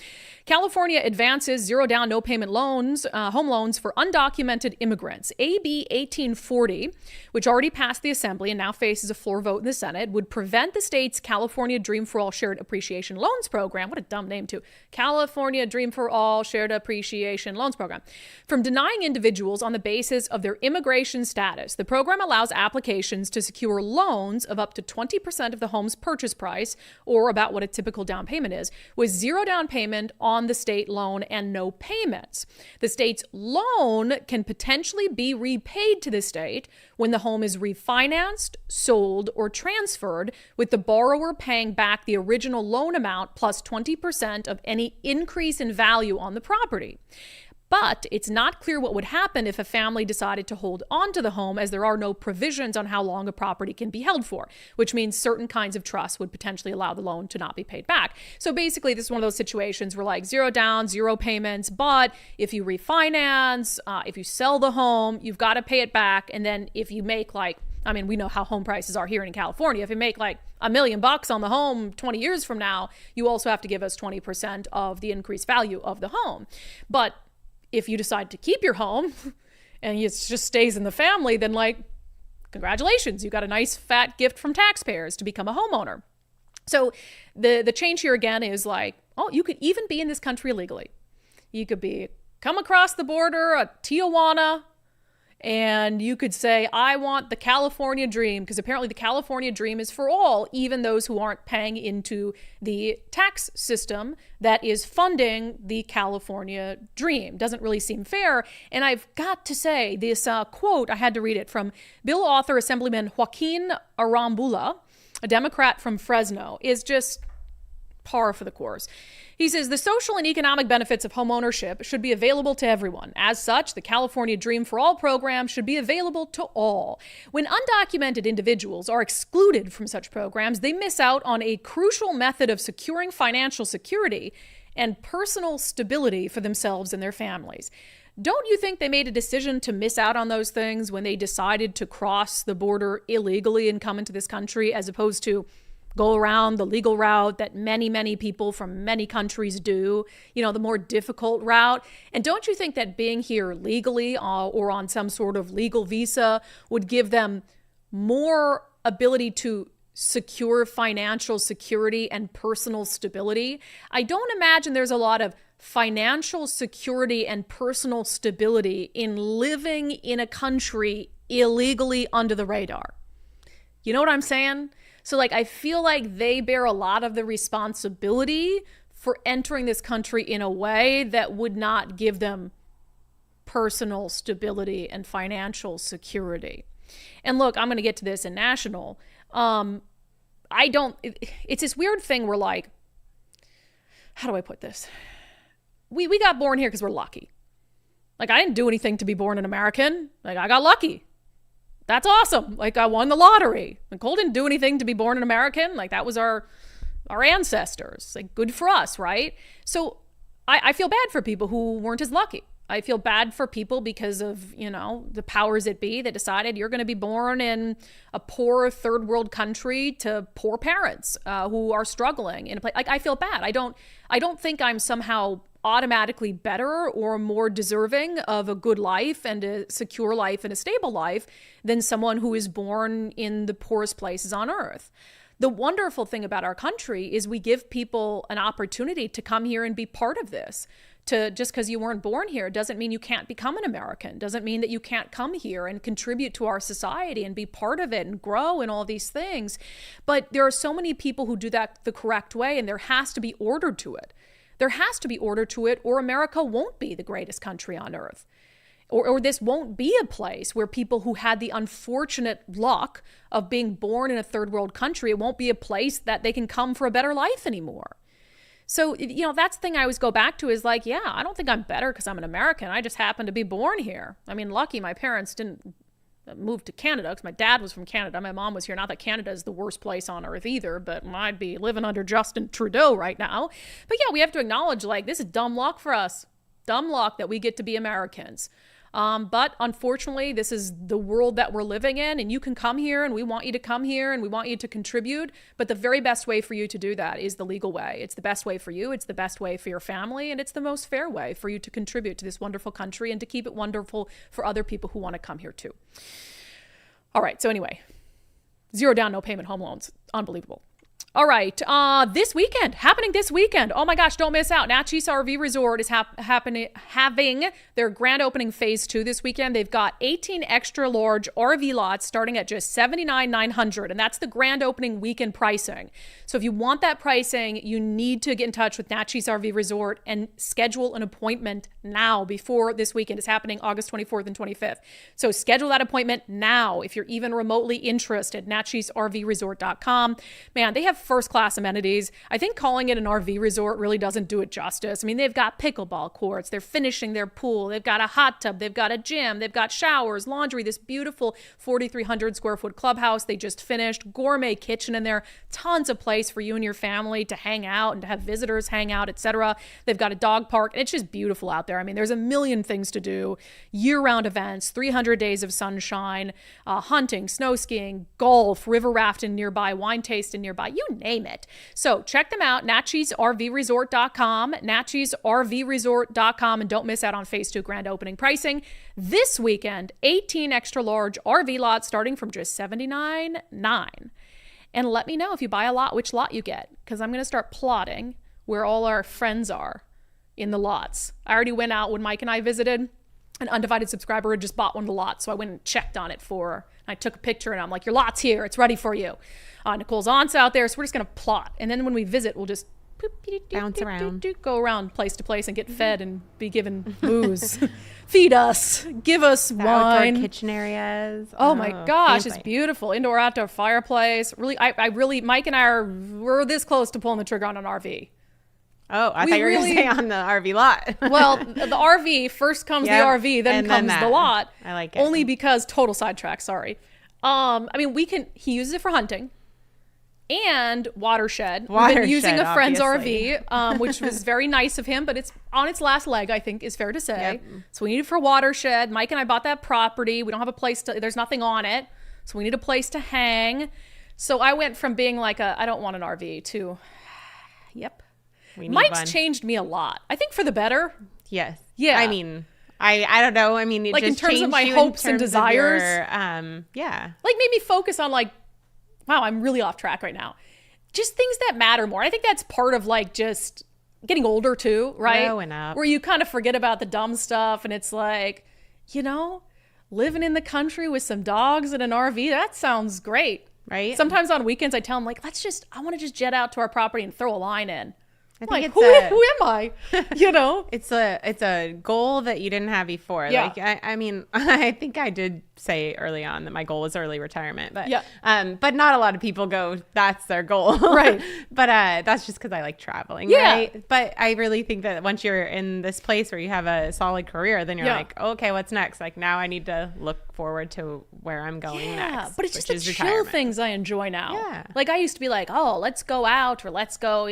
California advances zero down, no payment loans, home loans for undocumented immigrants. AB 1840, which already passed the Assembly and now faces a floor vote in the Senate, would prevent the state's California Dream for All Shared Appreciation Loans program, what a dumb name too, California Dream for All Shared Appreciation Loans program, from denying individuals on the basis of their immigration status. The program allows applications to secure loans of up to 20% of the home's purchase price, or about what a typical down payment is, with zero down payment on the state loan and no payments. The state's loan can potentially be repaid to the state when the home is refinanced, sold, or transferred, with the borrower paying back the original loan amount plus 20% of any increase in value on the property. But it's not clear what would happen if a family decided to hold on to the home, as there are no provisions on how long a property can be held for, which means certain kinds of trusts would potentially allow the loan to not be paid back. So basically, this is one of those situations where like zero down, zero payments, but if you refinance, if you sell the home, you've got to pay it back. And then if you make we know how home prices are here in California. If you make like $1 million on the home 20 years from now, you also have to give us 20% of the increased value of the home. But if you decide to keep your home and it just stays in the family, then like, congratulations, you got a nice fat gift from taxpayers to become a homeowner. So the change here again is like, oh, you could even be in this country illegally. You could come across the border at Tijuana, and you could say, I want the California Dream, because apparently the California Dream is for all, even those who aren't paying into the tax system that is funding the California Dream. Doesn't really seem fair. And I've got to say, this quote, I had to read it, from bill author Assemblyman Joaquin Arambula, a Democrat from Fresno, is just par for the course. He says the social and economic benefits of homeownership should be available to everyone. As such, the California Dream for All program should be available to all. When undocumented individuals are excluded from such programs, they miss out on a crucial method of securing financial security and personal stability for themselves and their families. Don't you think they made a decision to miss out on those things when they decided to cross the border illegally and come into this country, as opposed to go around the legal route that many, many people from many countries do, the more difficult route? And don't you think that being here legally or on some sort of legal visa would give them more ability to secure financial security and personal stability? I don't imagine there's a lot of financial security and personal stability in living in a country illegally under the radar. You know what I'm saying? So I feel like they bear a lot of the responsibility for entering this country in a way that would not give them personal stability and financial security. And look, I'm going to get to this in national. It's this weird thing where how do I put this? We got born here because we're lucky. I didn't do anything to be born an American. I got lucky. That's awesome. I won the lottery. Nicole didn't do anything to be born an American. That was our ancestors. Good for us, right? So I feel bad for people who weren't as lucky. I feel bad for people because of, the powers that be that decided you're going to be born in a poor third world country to poor parents who are struggling in a place. Like, I feel bad. I don't think I'm somehow automatically better or more deserving of a good life and a secure life and a stable life than someone who is born in the poorest places on earth. The wonderful thing about our country is we give people an opportunity to come here and be part of this. Just because you weren't born here doesn't mean you can't become an American, doesn't mean that you can't come here and contribute to our society and be part of it and grow and all these things. But there are so many people who do that the correct way, and there has to be order to it. There has to be order to it, or America won't be the greatest country on earth. Or this won't be a place where people who had the unfortunate luck of being born in a third world country, it won't be a place that they can come for a better life anymore. So, that's the thing I always go back to is like, yeah, I don't think I'm better because I'm an American. I just happen to be born here. I mean, lucky my parents didn't move to Canada because my dad was from Canada. My mom was here. Not that Canada is the worst place on earth either, but I'd be living under Justin Trudeau right now. But yeah, we have to acknowledge, like, this is dumb luck for us. Dumb luck that we get to be Americans. But unfortunately, this is the world that we're living in, and you can come here, and we want you to come here, and we want you to contribute. But the very best way for you to do that is the legal way. It's the best way for you. It's the best way for your family, and it's the most fair way for you to contribute to this wonderful country and to keep it wonderful for other people who want to come here too. All right. So anyway, 0 down, no payment home loans. Unbelievable. All right, happening this weekend. Oh my gosh, don't miss out. Natchez RV Resort is having their grand opening phase 2 this weekend. They've got 18 extra large RV lots starting at just $79,900, and that's the grand opening weekend pricing. So if you want that pricing, you need to get in touch with Natchez RV Resort and schedule an appointment now before this weekend is happening August 24th and 25th. So schedule that appointment now if you're even remotely interested. NatchezRVResort.com. Man, they have first-class amenities. I think calling it an RV resort really doesn't do it justice. I mean, they've got pickleball courts, they're finishing their pool, they've got a hot tub, they've got a gym, they've got showers, laundry, this beautiful 4,300 square foot clubhouse they just finished, gourmet kitchen in there, tons of place for you and your family to hang out and to have visitors hang out, etc. They've got a dog park, and it's just beautiful out there. I mean, there's a million things to do, year-round events, 300 days of sunshine, hunting, snow skiing, golf, river rafting nearby, wine tasting nearby, you name it. So check them out, NatchezRVResort.com, NatchezRVResort.com, and don't miss out on phase 2 grand opening pricing. This weekend, 18 extra large RV lots starting from just $79,900. And let me know if you buy a lot, which lot you get, because I'm going to start plotting where all our friends are in the lots. I already went out when Mike and I visited. An undivided subscriber had just bought one of the lots, so I went and checked on it for her. I took a picture, and I'm like, your lot's here. It's ready for you. Nicole's aunt's out there, so we're just going to plot. And then when we visit, we'll just bounce around, go around place to place and get fed and be given booze. Feed us, give us wine. Outdoor kitchen areas. Oh my gosh, it's beautiful. Indoor, outdoor fireplace. Really, I really, Mike and I we're this close to pulling the trigger on an RV. Oh, I thought you were going to say on the RV lot. Well, the RV, first comes the RV, then comes the lot. I like it. Only because, total sidetrack, sorry. I mean, he uses it for hunting and watershed. We've been using a friend's RV, which was very nice of him, but it's on its last leg, I think is fair to say. Yep. So we need it for watershed. Mike and I bought that property. We don't have a place there's nothing on it. So we need a place to hang. So I went from being like I don't want an RV to, yep. Mike's changed me a lot. I think for the better. Yes. Yeah. I mean, I don't know. I mean, it like just in terms of my hopes and desires. Yeah. Like made me focus on like, wow, I'm really off track right now. Just things that matter more. I think that's part of like just getting older too, right? Growing up. Where you kind of forget about the dumb stuff and it's like, living in the country with some dogs and an RV, that sounds great. Right. Sometimes on weekends I tell them like, I want to just jet out to our property and throw a line in. I think like, who am I? It's a goal that you didn't have before. Yeah. Like, I mean, I think I did say early on that my goal was early retirement, but but not a lot of people go, that's their goal. Right. But that's just because I like traveling. Yeah. Right. But I really think that once you're in this place where you have a solid career, then you're like, okay, what's next? Like now I need to look forward to where I'm going next. But it's just the chill things I enjoy now. Yeah. Like I used to be like, oh, let's go out or let's go,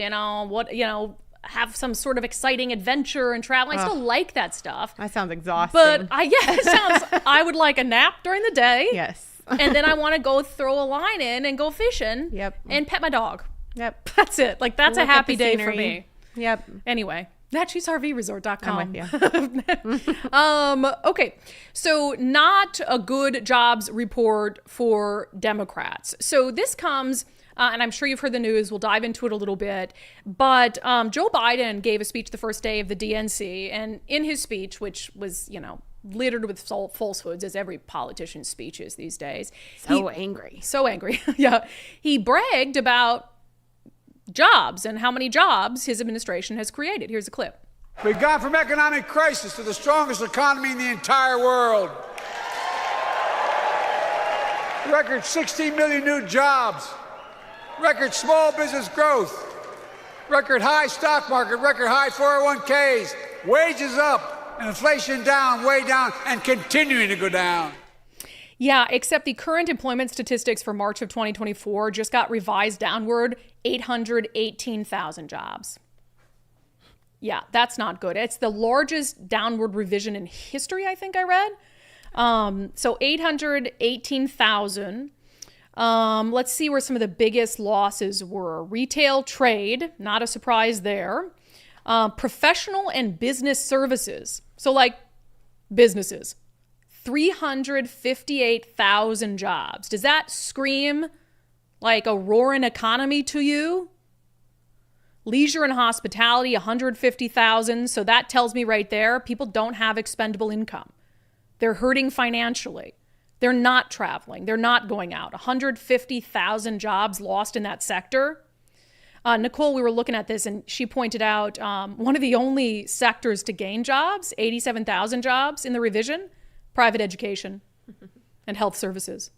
have some sort of exciting adventure and travel. I still like that stuff. That sounds exhausting. But I would like a nap during the day. Yes. And then I want to go throw a line in and go fishing. Yep. And pet my dog. Yep. That's it. Like, that's a Look at happy the day scenery. for me. Yep. Anyway, natchesrvresort.com. I'm with you. Okay. So not a good jobs report for Democrats. So this comes, and I'm sure you've heard the news. We'll dive into it a little bit. But Joe Biden gave a speech the first day of the DNC. And in his speech, which was, littered with falsehoods, as every politician's speech is these days. So angry. Yeah. He bragged about jobs and how many jobs his administration has created. Here's a clip. We've gone from economic crisis to the strongest economy in the entire world. Record 16 million new jobs. Record small business growth. Record high stock market. Record high 401ks. Wages up. And inflation down, way down, and continuing to go down. Yeah, except the current employment statistics for March of 2024 just got revised downward, 818,000 jobs. Yeah, that's not good. It's the largest downward revision in history, I think I read. So 818,000. Let's see where some of the biggest losses were. Retail trade, not a surprise there. Professional and business services. So like businesses, 358,000 jobs. Does that scream like a roaring economy to you? Leisure and hospitality, 150,000. So that tells me right there, people don't have expendable income. They're hurting financially. They're not traveling. They're not going out. 150,000 jobs lost in that sector. Nicole, we were looking at this and she pointed out one of the only sectors to gain jobs, 87,000 jobs in the revision, private education and health services.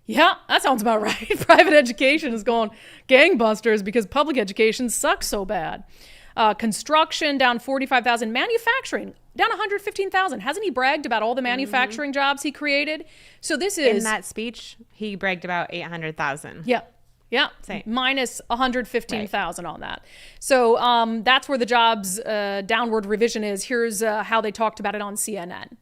Yeah, that sounds about right. Private education is going gangbusters because public education sucks so bad. Construction down 45,000, manufacturing down 115,000. Hasn't he bragged about all the manufacturing jobs he created? So this is... In that speech, he bragged about 800,000. Yeah. Yeah, same. Minus 115,000 on that. So that's where the jobs downward revision is. Here's how they talked about it on CNN.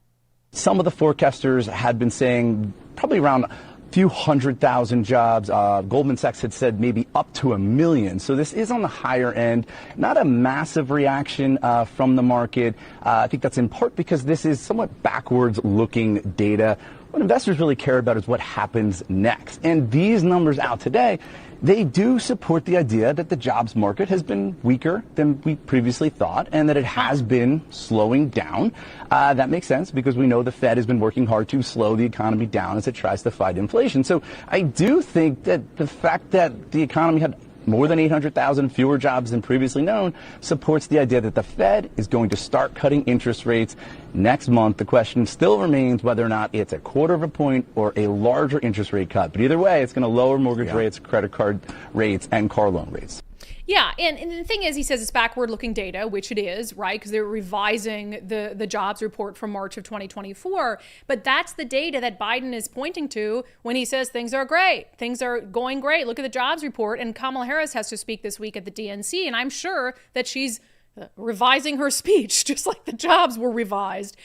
Some of the forecasters had been saying probably around a few 100,000 jobs. Goldman Sachs had said maybe up to 1 million. So this is on the higher end. Not a massive reaction from the market. I think that's in part because this is somewhat backwards looking data. What investors really care about is what happens next. And these numbers out today, they do support the idea that the jobs market has been weaker than we previously thought and that it has been slowing down. That makes sense because we know the Fed has been working hard to slow the economy down as it tries to fight inflation. So I do think that the fact that the economy had more than 800,000 fewer jobs than previously known supports the idea that the Fed is going to start cutting interest rates next month. The question still remains whether or not it's a 1/4 point or a larger interest rate cut. But either way, it's going to lower mortgage rates, credit card rates, and car loan rates. Yeah, and the thing is, he says it's backward-looking data, which it is, right? Because they're revising the jobs report from March of 2024. But that's the data that Biden is pointing to when he says things are great. Things are going great. Look at the jobs report. And Kamala Harris has to speak this week at the DNC, and I'm sure that she's revising her speech, just like the jobs were revised.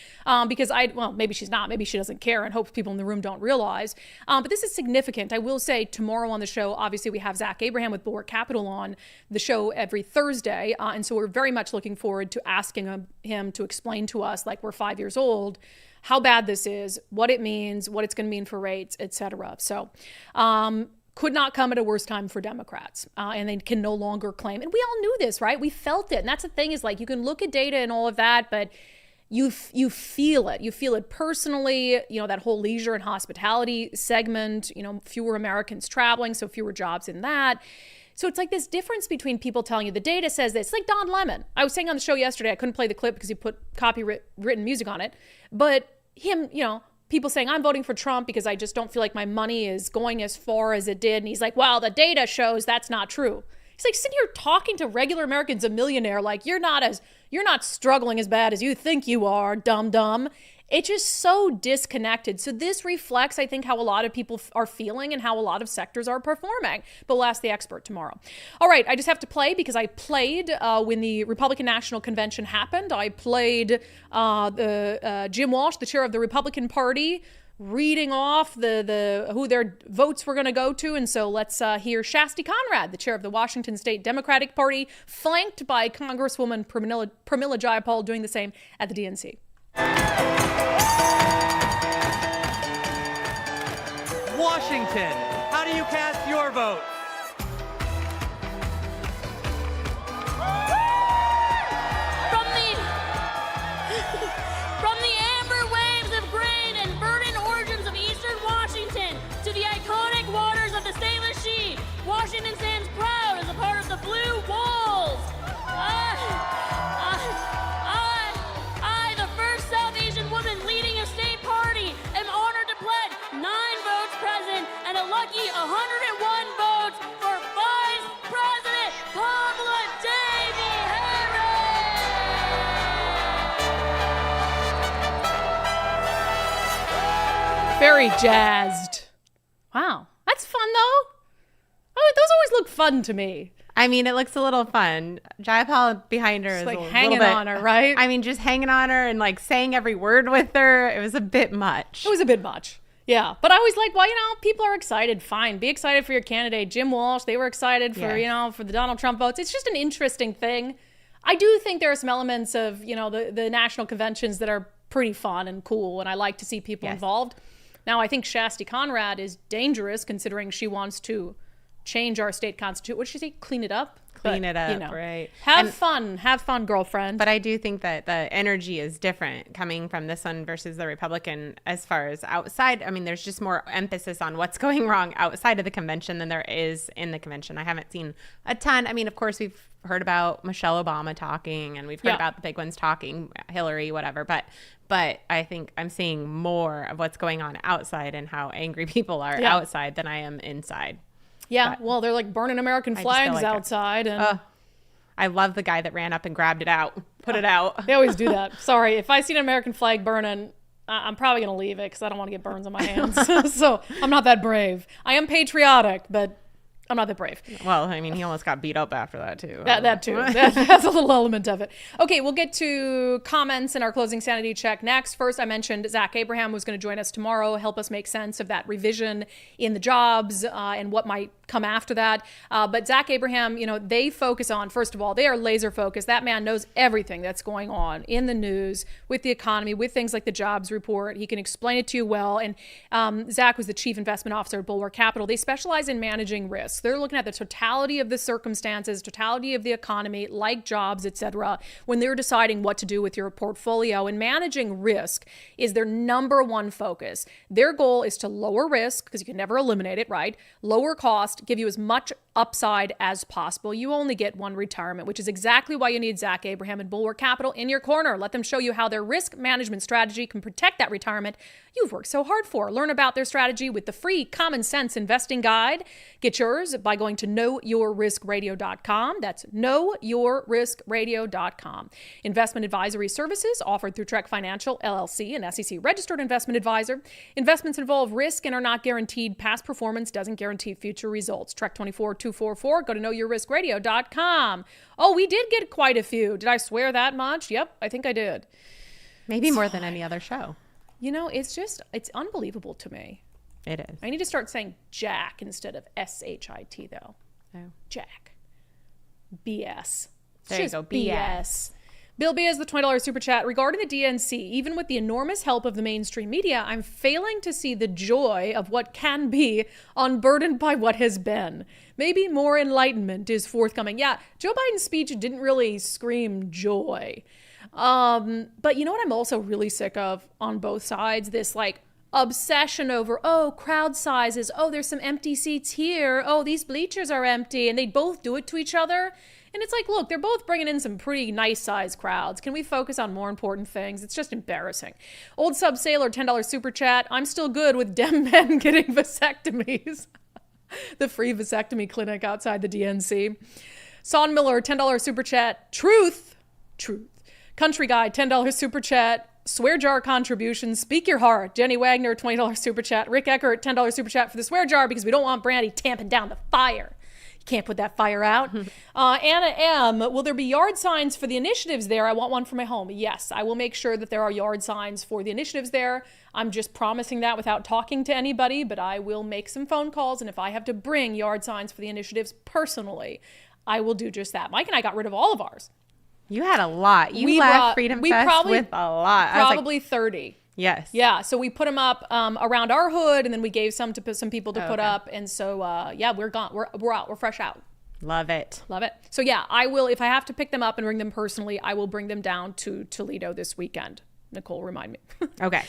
Because maybe she's not. Maybe she doesn't care and hopes people in the room don't realize. But this is significant. I will say tomorrow on the show, obviously we have Zach Abraham with Bulwark Capital on the show every Thursday. And so we're very much looking forward to asking him to explain to us, like we're 5 years old, how bad this is, what it means, what it's going to mean for rates, et cetera. So, could not come at a worse time for Democrats. And they can no longer claim, and we all knew this, right? We felt it. And that's the thing is, like, you can look at data and all of that, but you feel it. You feel it personally, that whole leisure and hospitality segment, fewer Americans traveling, so fewer jobs in that. So it's like this difference between people telling you the data says this, like Don Lemon. I was saying on the show yesterday, I couldn't play the clip because he put copywritten music on it, but him, people saying, I'm voting for Trump because I just don't feel like my money is going as far as it did. And he's like, well, the data shows that's not true. He's like sitting here talking to regular Americans, a millionaire, like you're not struggling as bad as you think you are, dumb. It's just so disconnected. So this reflects, I think, how a lot of people are feeling and how a lot of sectors are performing. But we'll ask the expert tomorrow. All right, I just have to play because I played when the Republican National Convention happened. I played Jim Walsh, the chair of the Republican Party, reading off the who their votes were going to go to. And so let's hear Shasti Conrad, the chair of the Washington State Democratic Party, flanked by Congresswoman Pramila Jayapal, doing the same at the DNC. Washington, how do you cast your vote? From the amber waves of grain and verdant origins of eastern Washington to the iconic waters of the Salish Sea, Washington stands proud as a part of the Blue Wolves. I, the first South Asian woman leading a state party, am honored to pledge 9 votes present and a lucky 101 votes for Vice President Kamala Devi Harris. Very jazzed. Wow. That's fun, though. Oh, those always look fun to me. I mean, it looks a little fun. Jayapal behind her Just is like a little hanging bit, on her, right? I mean, just hanging on her and like saying every word with her. It was a bit much. It was a bit much. Yeah. But I was like, well, people are excited. Fine. Be excited for your candidate. Jim Walsh, they were excited for, for the Donald Trump votes. It's just an interesting thing. I do think there are some elements of, the national conventions that are pretty fun and cool. And I like to see people involved. Now, I think Shasti Conrad is dangerous considering she wants to change our state constitution. What did she say? Clean it up? Clean it up, right. Have fun, girlfriend. But I do think that the energy is different coming from this one versus the Republican as far as outside. I mean, there's just more emphasis on what's going wrong outside of the convention than there is in the convention. I haven't seen a ton. I mean, of course, we've heard about Michelle Obama talking and we've heard about the big ones talking, Hillary, whatever. But I think I'm seeing more of what's going on outside and how angry people are outside than I am inside. Yeah, well, they're like burning American flags outside. And I love the guy that ran up and grabbed it out, put it out. They always do that. Sorry, if I see an American flag burning, I'm probably going to leave it because I don't want to get burns on my hands. So I'm not that brave. I am patriotic, but I'm not that brave. Well, I mean, he almost got beat up after that, too. That too. That's a little element of it. Okay, we'll get to comments in our closing sanity check next. First, I mentioned Zach Abraham was going to join us tomorrow, help us make sense of that revision in the jobs and what might come after that. But Zach Abraham, they focus on, first of all, they are laser focused. That man knows everything that's going on in the news, with the economy, with things like the jobs report. He can explain it to you well. And Zach was the chief investment officer at Bulwark Capital. They specialize in managing risks. They're looking at the totality of the circumstances, totality of the economy, like jobs, et cetera, when they're deciding what to do with your portfolio. And managing risk is their number one focus. Their goal is to lower risk, because you can never eliminate it, right? Lower cost, give you as much upside as possible. You only get one retirement, which is exactly why you need Zach Abraham and Bulwark Capital in your corner. Let them show you how their risk management strategy can protect that retirement you've worked so hard for. Learn about their strategy with the free Common Sense Investing Guide. Get yours by going to knowyourriskradio.com. That's knowyourriskradio.com. Investment advisory services offered through Trek Financial, LLC, an SEC-registered investment advisor. Investments involve risk and are not guaranteed. Past performance doesn't guarantee future results. Trek 24244. Go to knowyourriskradio.com. Oh, we did get quite a few. Did I swear that much? Yep, I think I did. Maybe more than any other show. It's unbelievable to me. It is. I need to start saying Jack instead of S-H-I-T, though. Oh. Jack. BS. There you go, BS. Bill B is the $20 super chat. Regarding the DNC, even with the enormous help of the mainstream media, I'm failing to see the joy of what can be unburdened by what has been. Maybe more enlightenment is forthcoming. Yeah, Joe Biden's speech didn't really scream joy. But you know what I'm also really sick of on both sides? This obsession over, crowd sizes. There's some empty seats here. These bleachers are empty. And they both do it to each other. And it's like, look, they're both bringing in some pretty nice sized crowds. Can we focus on more important things? It's just embarrassing. Old Sub Sailor, $10 super chat. I'm still good with dem men getting vasectomies. The free vasectomy clinic outside the DNC. Son Miller, $10 super chat. Truth. Country Guy, $10 super chat. Swear jar contributions. Speak your heart. Jenny Wagner, $20 super chat. Rick Eckert, $10 super chat for the swear jar because we don't want Brandi tamping down the fire. You can't put that fire out. Anna M, will there be yard signs for the initiatives there? I want one for my home. Yes, I will make sure that there are yard signs for the initiatives there. I'm just promising that without talking to anybody, but I will make some phone calls, and if I have to bring yard signs for the initiatives personally, I will do just that. Mike and I got rid of all of ours. You had a lot. You left Freedom Fest with a lot. Probably 30. Yes. Yeah. So we put them up around our hood, and then we gave some to some people to put up. And so, we're gone. We're out. We're fresh out. Love it. Love it. So yeah, I will, if I have to pick them up and bring them personally, I will bring them down to Toledo this weekend. Nicole, remind me. Okay.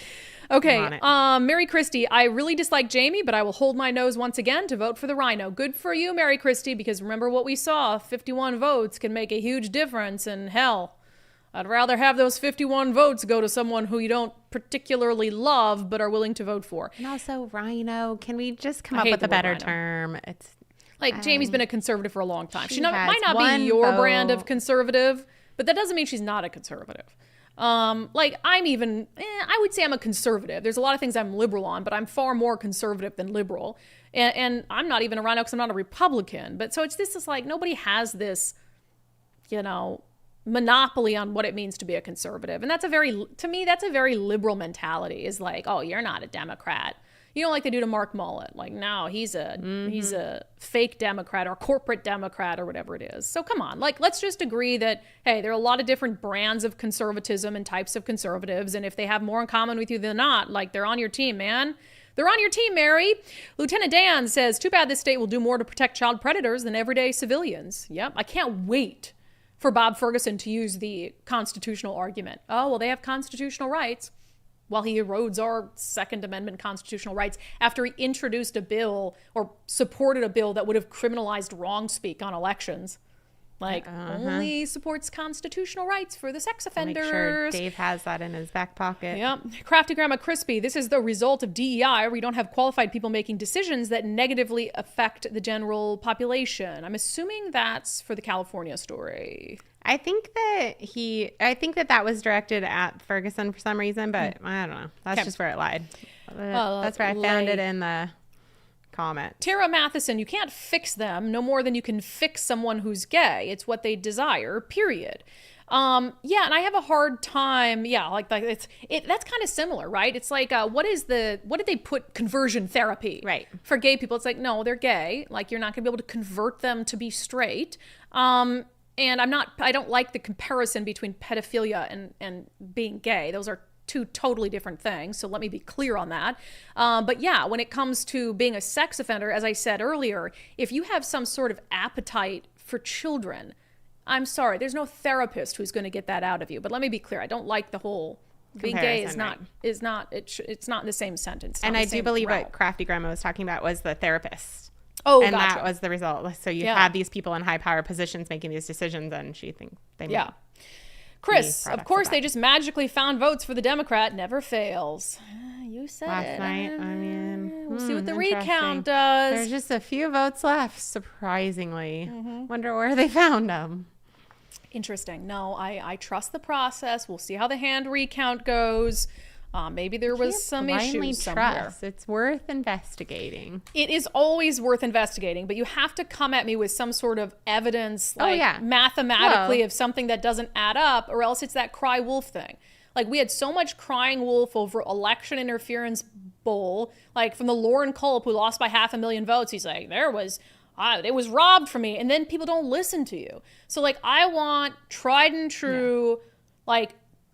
Okay. Mary Christie, I really dislike Jamie, but I will hold my nose once again to vote for the Rhino. Good for you, Mary Christie, because remember what we saw, 51 votes can make a huge difference, and hell, I'd rather have those 51 votes go to someone who you don't particularly love but are willing to vote for. And also, Rhino, can we just come up with a better term? It's like Jamie's been a conservative for a long time. She might not be your brand of conservative, but that doesn't mean she's not a conservative. I would say I'm a conservative. There's a lot of things I'm liberal on, but I'm far more conservative than liberal. And I'm not even a Rhino because I'm not a Republican. But so it's like nobody has this, monopoly on what it means to be a conservative. And to me, that's a very liberal mentality, is like, oh, you're not a Democrat. Like they do to Mark Mullet. Like, no, he's a fake Democrat or corporate Democrat or whatever it is. So come on, let's just agree that, hey, there are a lot of different brands of conservatism and types of conservatives. And if they have more in common with you than not, they're on your team, man. They're on your team, Mary. Lieutenant Dan says, too bad this state will do more to protect child predators than everyday civilians. Yep. I can't wait for Bob Ferguson to use the constitutional argument. Oh, well, they have constitutional rights, while he erodes our Second Amendment constitutional rights after he introduced a bill or supported a bill that would have criminalized wrong speak on elections. Only supports constitutional rights for the sex offenders. Make sure Dave has that in his back pocket. Yep. Crafty Grandma Crispy, this is the result of DEI, where you don't have qualified people making decisions that negatively affect the general population. I'm assuming that's for the California story. I think that was directed at Ferguson for some reason, but I don't know. That's just where it lied. That's where I found it in the comment. Tara Matheson, you can't fix them no more than you can fix someone who's gay. It's what they desire, period. And I have a hard time. Yeah, that's kind of similar, right? It's like, what did they put conversion therapy? Right. For gay people, it's like, no, they're gay. You're not gonna be able to convert them to be straight. And I don't like the comparison between pedophilia and being gay. Those are two totally different things. So let me be clear on that. But yeah, when it comes to being a sex offender, as I said earlier, if you have some sort of appetite for children, I'm sorry, there's no therapist who's going to get that out of you. But let me be clear. I don't like the whole being gay is not it's not in the same sentence. And I do believe what Crafty Grandma was talking about was the therapist. Oh, and gotcha. that was the result. So you have these people in high power positions making these decisions, and she thinks they may Chris, of course, they just magically found votes for the Democrat. Never fails. You said last night. I mean, we'll see what the recount does. There's just a few votes left, surprisingly. Wonder where they found them. Interesting. No, I trust the process. We'll see how the hand recount goes. Maybe there was some issues somewhere. It's worth investigating. It is always worth investigating, but you have to come at me with some sort of evidence, mathematically, of something that doesn't add up, or else it's that cry wolf thing. We had so much crying wolf over election interference bull, from the Lauren Culp, who lost by 500,000 votes. He's like, it was robbed from me. And then people don't listen to you. So I want tried and true,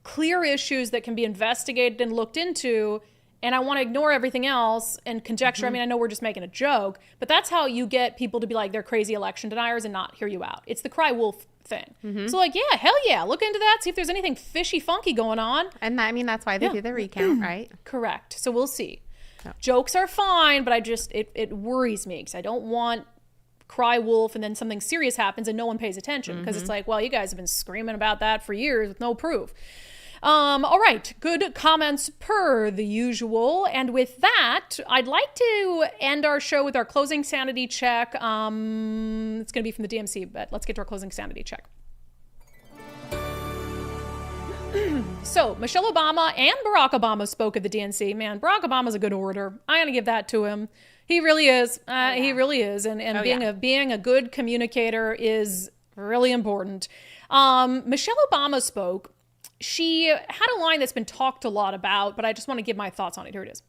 clear issues that can be investigated and looked into, and I want to ignore everything else and conjecture. I mean, I know we're just making a joke, but that's how you get people to be like, they're crazy election deniers and not hear you out. It's the cry wolf thing. So hell yeah, look into that, see if there's anything fishy funky going on. And that's why they do the recount, right? Correct. So we'll see. Jokes are fine, but it worries me because I don't want cry wolf and then something serious happens and no one pays attention, because it's like, well, you guys have been screaming about that for years with no proof. All right, good comments per the usual. And with that, I'd like to end our show with our closing sanity check. It's going to be from the DMC, but let's get to our closing sanity check. So Michelle Obama and Barack Obama spoke at the DNC. Man, Barack Obama's a good orator. I gotta give that to him. He really is. He really is. And being a good communicator is really important. Michelle Obama spoke. She had a line that's been talked a lot about, but I just want to give my thoughts on it. Here it is.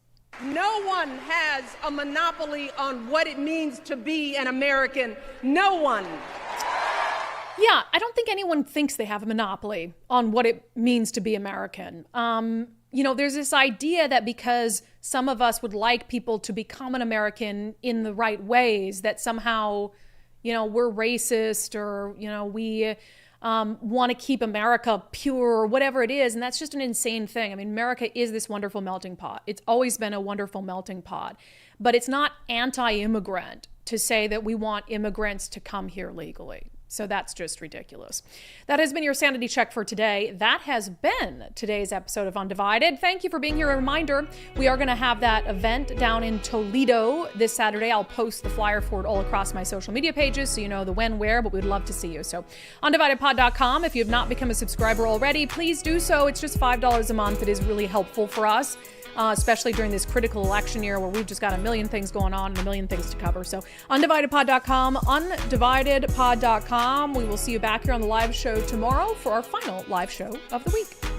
No one has a monopoly on what it means to be an American. No one. Yeah, I don't think anyone thinks they have a monopoly on what it means to be American. There's this idea that because some of us would like people to become an American in the right ways, that somehow, we're racist or, we want to keep America pure or whatever it is. And that's just an insane thing. I mean, America is this wonderful melting pot. It's always been a wonderful melting pot. But it's not anti-immigrant to say that we want immigrants to come here legally. So that's just ridiculous. That has been your sanity check for today. That has been today's episode of Undivided. Thank you for being here. A reminder, we are going to have that event down in Toledo this Saturday. I'll post the flyer for it all across my social media pages so you know the when, where, but we'd love to see you. So undividedpod.com. If you have not become a subscriber already, please do so. It's just $5 a month. It is really helpful for us. Especially during this critical election year where we've just got a million things going on and a million things to cover. So undividedpod.com, undividedpod.com. We will see you back here on the live show tomorrow for our final live show of the week.